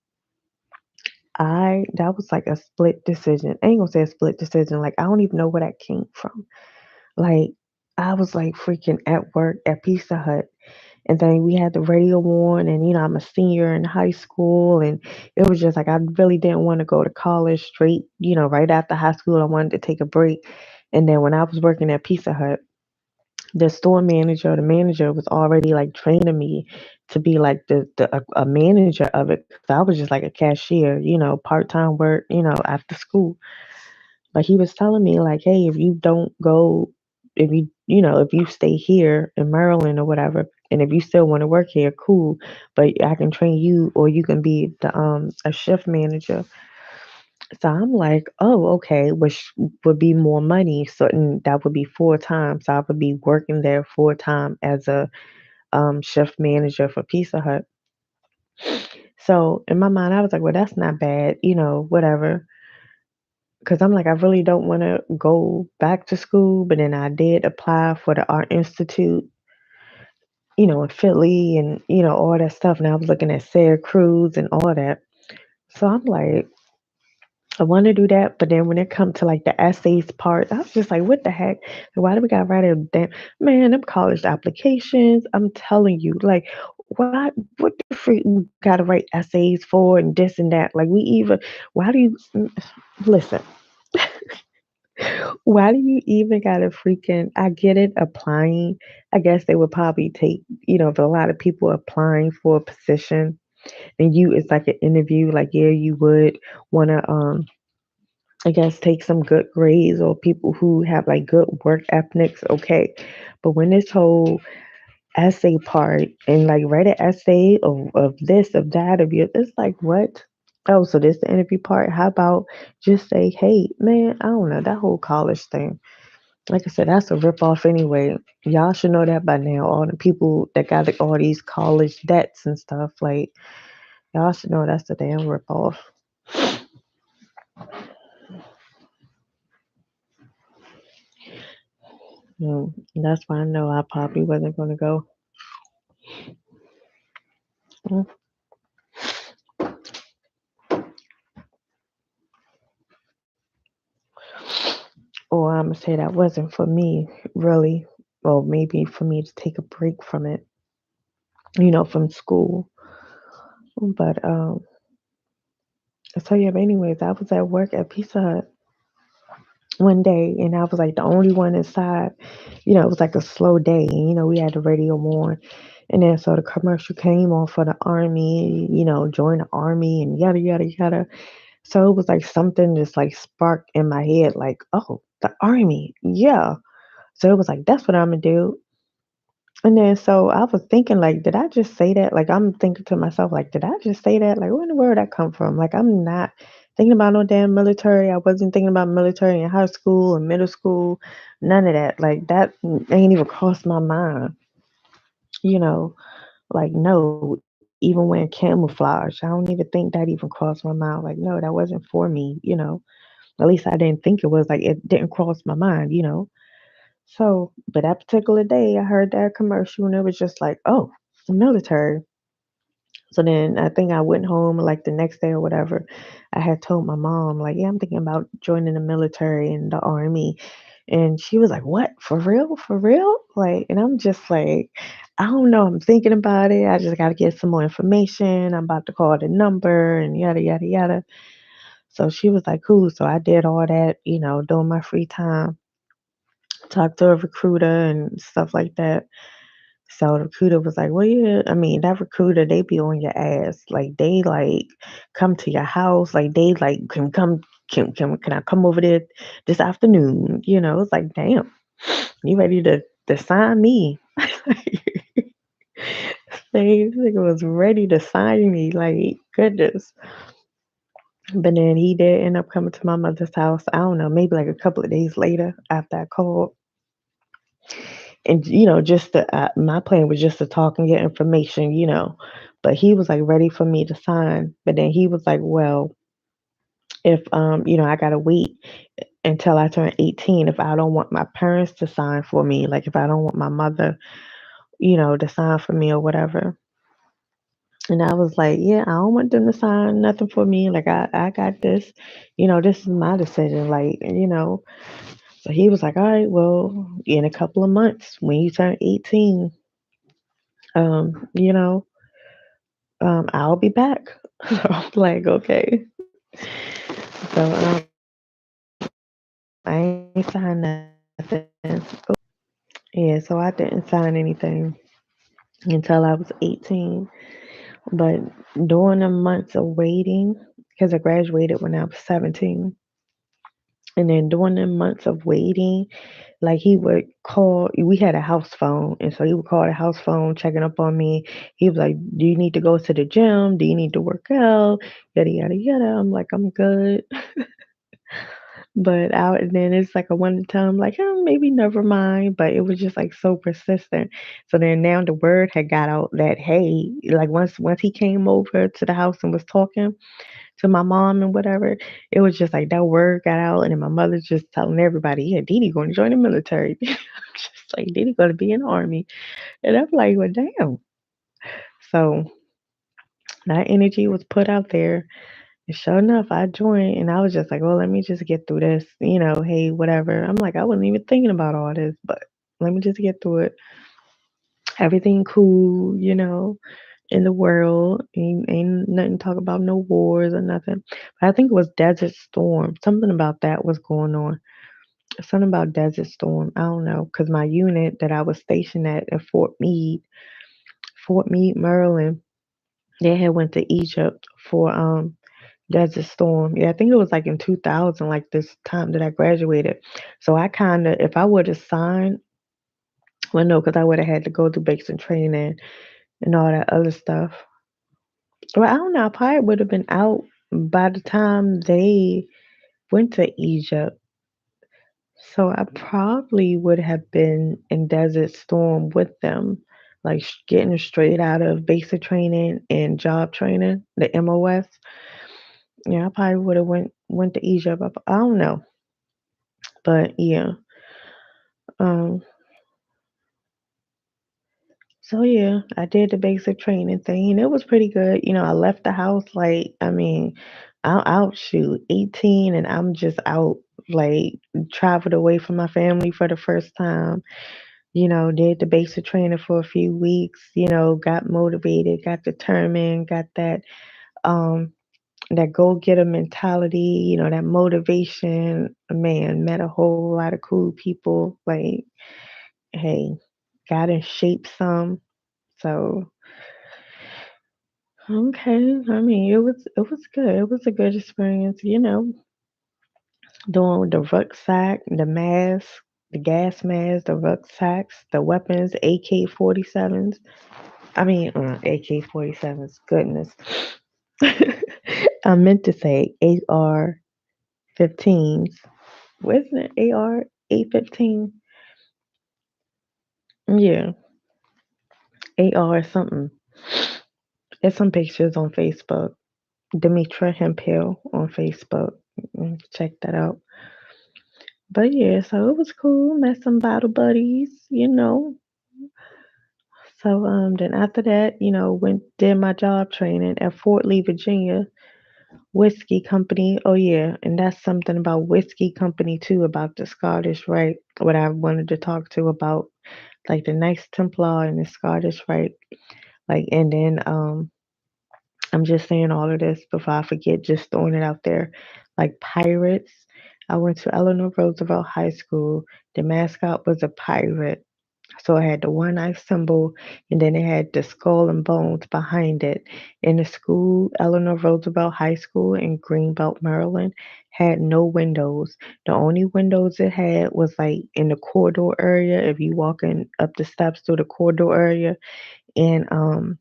That was like a split decision. I ain't gonna say a split decision. Like I don't even know where that came from. Like I was like freaking at work at Pizza Hut, and then we had the radio on, and I'm a senior in high school, and it was just like I really didn't want to go to college straight. Right after high school, I wanted to take a break, and then when I was working at Pizza Hut, the store manager, the manager was already like training me to be like a manager of it because I was just like a cashier, part time work, after school. But he was telling me like, hey, if you don't go, if you stay here in Maryland or whatever, and if you still want to work here, cool. But I can train you, or you can be the a shift manager. So I'm like, oh, okay, which would be more money. So and that would be full time. So I would be working there full time as a shift manager for Pizza Hut. So in my mind, I was like, well, that's not bad, whatever. Because I'm like, I really don't want to go back to school, but then I did apply for the Art Institute, in Philly and, all that stuff. And I was looking at Sarah Cruz and all that. So I'm like, I want to do that. But then when it comes to like the essays part, I was just like, what the heck? Why do we got to write it down? Man, them college applications, I'm telling you, like, what the freak we got to write essays for and this and that? Like, why do you, listen, why do you even gotta freaking I get it, applying. I guess they would probably take, if a lot of people applying for a position, then it's like an interview, like yeah, you would wanna I guess take some good grades or people who have like good work ethics, okay. But when this whole essay part and like write an essay of this, of that, of your it's like what? Oh, so this the interview part. How about just say, hey, man, I don't know, that whole college thing. Like I said, that's a ripoff anyway. Y'all should know that by now. All the people that got like, all these college debts and stuff, like y'all should know that's a damn ripoff. That's why I know I probably wasn't gonna go. Mm. Or I'm gonna say that wasn't for me, really. Or maybe for me to take a break from it, from school. But so yeah. But anyways, I was at work at Pizza Hut one day, and I was like the only one inside. It was like a slow day, and we had the radio on, and then so the commercial came on for the army, join the army and yada yada yada. So it was like something just like sparked in my head, like, oh, the army, yeah. So it was like that's what I'm gonna do. And then so I was thinking, like, did I just say that? Like I'm thinking to myself, like, did I just say that? Like, where in the world that come from? Like I'm not thinking about no damn military. I wasn't thinking about military in high school and middle school. None of that. Like that ain't even crossed my mind. You know, like no, even wearing camouflage. I don't even think that even crossed my mind. Like no, that wasn't for me. At least I didn't think it was. Like it didn't cross my mind. So, but that particular day, I heard that commercial and it was just like, oh, the military. So then I think I went home like the next day or whatever. I had told my mom, like, yeah, I'm thinking about joining the military and the army. And she was like, what? For real? For real? Like, and I'm just like, I don't know. I'm thinking about it. I just got to get some more information. I'm about to call the number and yada, yada, yada. So she was like, cool. So I did all that, during my free time, talked to a recruiter and stuff like that. So the recruiter was like, "Well, yeah, I mean, that recruiter, they be on your ass. Like they like come to your house. Like they like can come can I come over there this afternoon?" It's like, damn, you ready to sign me? They nigga was ready to sign me. Like goodness. But then he did end up coming to my mother's house. I don't know, maybe like a couple of days later after I called. And just my plan was just to talk and get information. But he was like ready for me to sign, but then he was like, well, if I gotta wait until I turn 18 if I don't want my parents to sign for me, like if I don't want my mother to sign for me or whatever. And I was like, yeah, I don't want them to sign nothing for me, like I got this, this is my decision, like. So he was like, all right, well, in a couple of months when you turn 18, um, you know, I'll be back. So I'm like, okay. So I ain't signed nothing. Yeah, so I didn't sign anything until I was 18. But during the months of waiting, because I graduated when I was 17, and then during the months of waiting, like he would call, we had a house phone, and so he would call the house phone, checking up on me. He was like, do you need to go to the gym? Do you need to work out? Yada, yada, yada. I'm like, I'm good. But out and then it's like I wanted to tell him like, oh, maybe never mind. But it was just like so persistent. So then now the word had got out that hey, like once he came over to the house and was talking to my mom and whatever, it was just like that word got out, and then my mother's just telling everybody, yeah, Didi going to join the military. I'm just like Didi going to be in the army, and I'm like, well, damn. So that energy was put out there. And sure enough, I joined and I was just like, well, let me just get through this, hey, whatever. I'm like, I wasn't even thinking about all this, but let me just get through it. Everything cool, in the world. Ain't nothing to talk about, no wars or nothing. But I think it was Desert Storm. Something about that was going on. Something about Desert Storm. I don't know. Because my unit that I was stationed at Fort Meade, Maryland, they had went to Egypt for Desert Storm. Yeah, I think it was like in 2000, like this time that I graduated. So I kind of, if I would have signed, well, no, because I would have had to go through basic training and all that other stuff. Well, I don't know. I probably would have been out by the time they went to Egypt. So I probably would have been in Desert Storm with them, like getting straight out of basic training and job training, the MOS. Yeah, I probably would have went to Egypt. I don't know. But yeah, um, so yeah, I did the basic training thing, and it was pretty good. I left the house like, I mean, I'll out shoot 18, and I'm just out like traveled away from my family for the first time. Did the basic training for a few weeks. Got motivated, got determined, got um that go getter mentality. That motivation. Man, met a whole lot of cool people. Like, hey, got in shape some. So okay, I mean it was good. It was a good experience, doing the rucksack, the mask, the gas mask, the rucksacks, the weapons, AK-47s. I mean AK-47s. Goodness. I meant to say AR-15s. Wasn't it AR-815? Yeah, AR something. There's some pictures on Facebook. Demetra Hemphill on Facebook. Check that out. But yeah, so it was cool. Met some battle buddies. So then after that, went did my job training at Fort Lee, Virginia, Whiskey Company. Oh yeah, and that's something about Whiskey Company too, about the Scottish Rite. What I wanted to talk to about, like the Knights Templar and the Scottish Rite. Like, and then I'm just saying all of this before I forget, just throwing it out there. Like pirates. I went to Eleanor Roosevelt High School. The mascot was a pirate. So it had the one eye symbol, and then it had the skull and bones behind it. In the school, Eleanor Roosevelt High School in Greenbelt, Maryland, had no windows. The only windows it had was like in the corridor area, if you walking up the steps to the corridor area, and of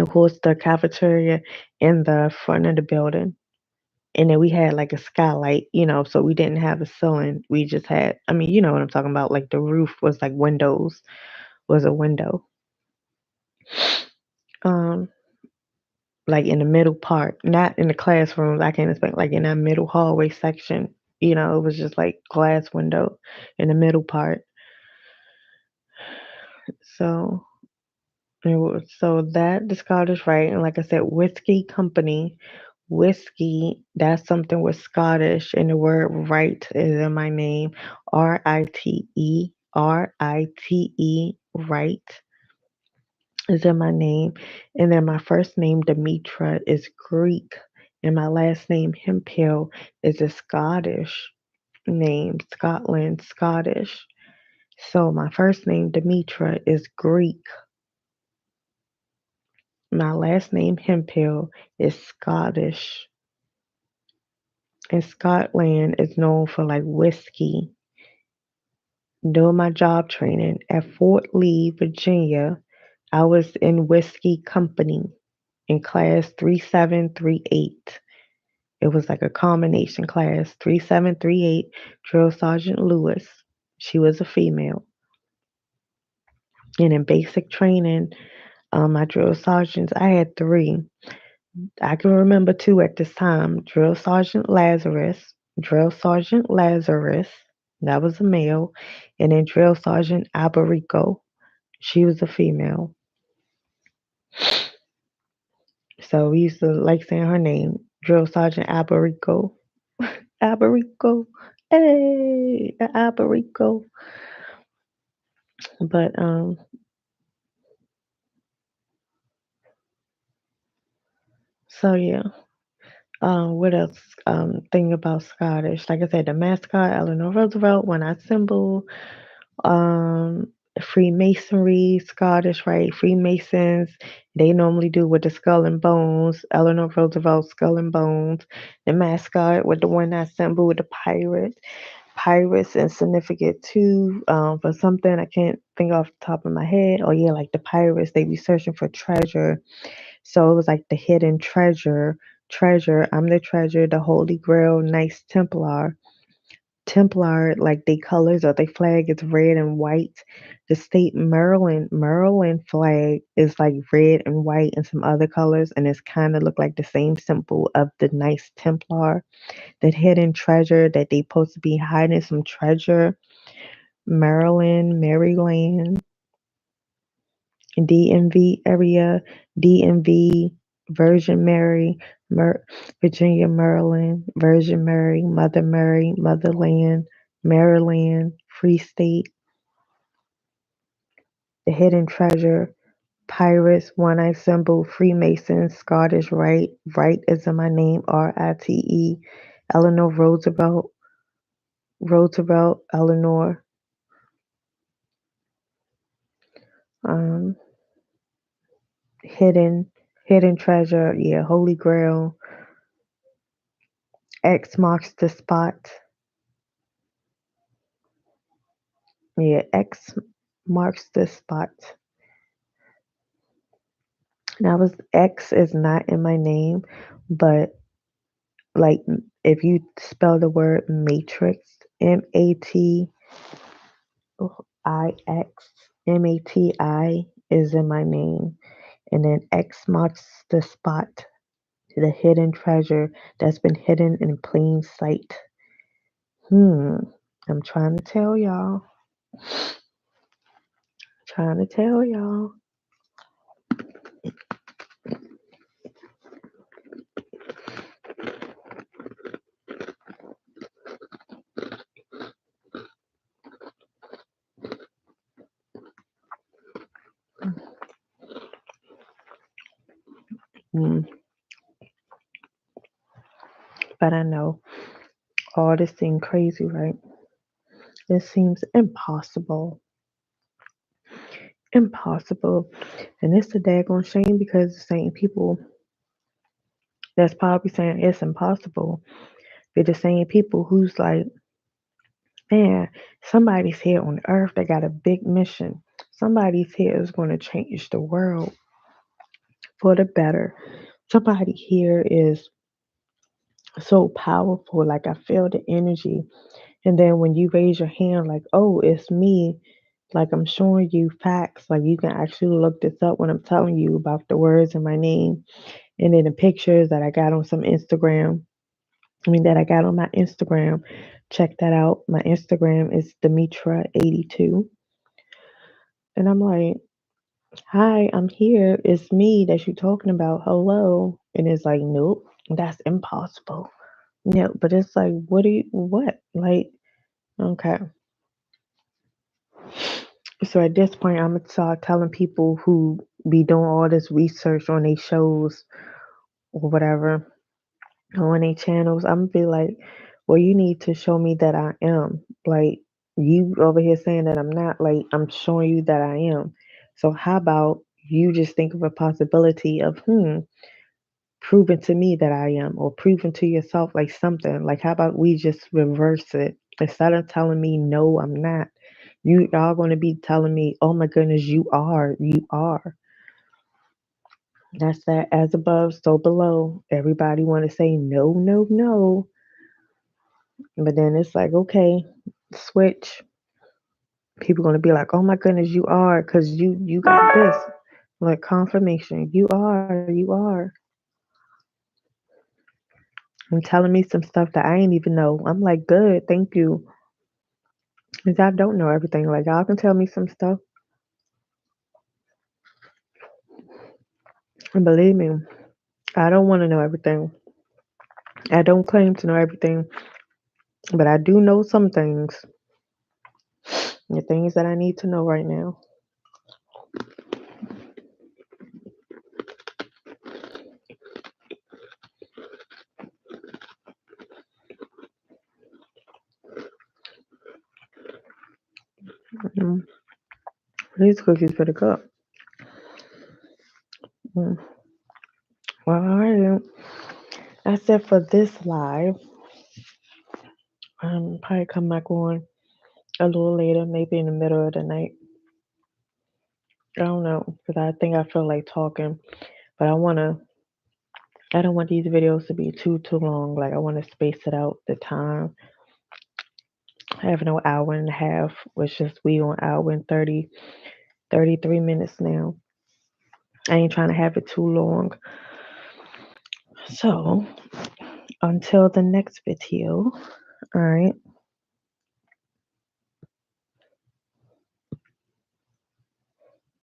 course the cafeteria in the front of the building. And then we had like a skylight, so we didn't have a ceiling. We just had, I mean, you know what I'm talking about. Like the roof was like windows, was a window. Um, like in the middle part, not in the classrooms. I can't expect like in that middle hallway section. It was just like glass window in the middle part. So that the Scottish Rite, and like I said, Whiskey Company. Whiskey, that's something with Scottish, and the word right is in my name. Rite, right is in my name. And then my first name, Demetra, is Greek. And my last name, Hemphill, is a Scottish name, Scotland, Scottish. So my first name, Demetra, is Greek. My last name, Hemphill, is Scottish. And Scotland is known for like whiskey. During my job training at Fort Lee, Virginia, I was in Whiskey Company in class 3738. It was like a combination class, 3738, Drill Sergeant Lewis. She was a female. And in basic training, my drill sergeants, I had three. I can remember two at this time. Drill Sergeant Lazarus, that was a male, and then Drill Sergeant Alberico, she was a female. So we used to like saying her name, Drill Sergeant Alberico. Alberico, hey, Alberico. But so yeah. What else? Thing about Scottish. Like I said, the mascot, Eleanor Roosevelt, one eye symbol, um, Freemasonry, Scottish, right? Freemasons, they normally do with the skull and bones, Eleanor Roosevelt skull and bones, the mascot with the one eye symbol with the pirate. Pirates and significant too, for something I can't think off the top of my head. Oh yeah, like the pirates, they be searching for treasure. So it was like the hidden treasure. I'm the treasure, the Holy Grail, Knights Templar. Templar, like they colors or they flag is red and white. The state Maryland flag is like red and white and some other colors, and it's kind of look like the same symbol of the Knights Templar. That hidden treasure that they supposed to be hiding some treasure. Maryland, DMV area, DMV, Virgin Mary, Mer- Virginia, Maryland, Virgin Mary, Motherland, Maryland, Free State, the hidden treasure, pirates, one eye symbol, Freemasons, Scottish Rite, Rite is in my name, Rite, Eleanor Roosevelt, Eleanor, um, hidden, hidden treasure, yeah, Holy Grail, X marks the spot. Yeah, X marks the spot. That was X is not in my name. but like if you spell the word matrix, MATIX, is in my name, and then X marks the spot, the hidden treasure that's been hidden in plain sight. I'm trying to tell y'all. Trying to tell y'all. Mm, but I know all this seems crazy, right? It seems impossible. Impossible. And it's a daggone shame because the same people that's probably saying it's impossible, they're the same people who's like, man, somebody's here on earth that got a big mission. Somebody's here is going to change the world for the better. Somebody here is so powerful. Like I feel the energy. And then when you raise your hand, like, oh, it's me, like I'm showing you facts. Like you can actually look this up when I'm telling you about the words in my name. And then the pictures that I got on some Instagram. That I got on my Instagram. Check that out. My Instagram is Demetra82. And I'm like, hi, I'm here. It's me that you're talking about. Hello. And it's like, nope, that's impossible. No, but it's like, what? Like, okay. So at this point, I'm gonna start telling people who be doing all this research on their shows or whatever, on their channels. I'm gonna be like, well, you need to show me that I am. Like, you over here saying that I'm not, like, I'm showing you that I am. So how about you just think of a possibility of, proving to me that I am, or proving to yourself like something. Like, how about we just reverse it? Instead of telling me, no, I'm not, you are going to be telling me, oh my goodness, you are, you are. That's that as above, so below. Everybody want to say no, no, no. But then it's like, okay, switch. People going to be like, oh my goodness, you are, because you got this. Like confirmation. You are. And telling me some stuff that I ain't even know. I'm like, good, thank you. Because I don't know everything. Like, y'all can tell me some stuff. And believe me, I don't want to know everything. I don't claim to know everything. But I do know some things. The things that I need to know right now. Mm. These cookies for the cup. Mm. Well, all right. I said for this live, probably come back on a little later, maybe in the middle of the night. I don't know, because I think I feel like talking, but I don't want these videos to be too long. Like I want to space it out the time. I have no hour and a half, which is we on hour and 33 minutes now. I ain't trying to have it too long. So until the next video, all right.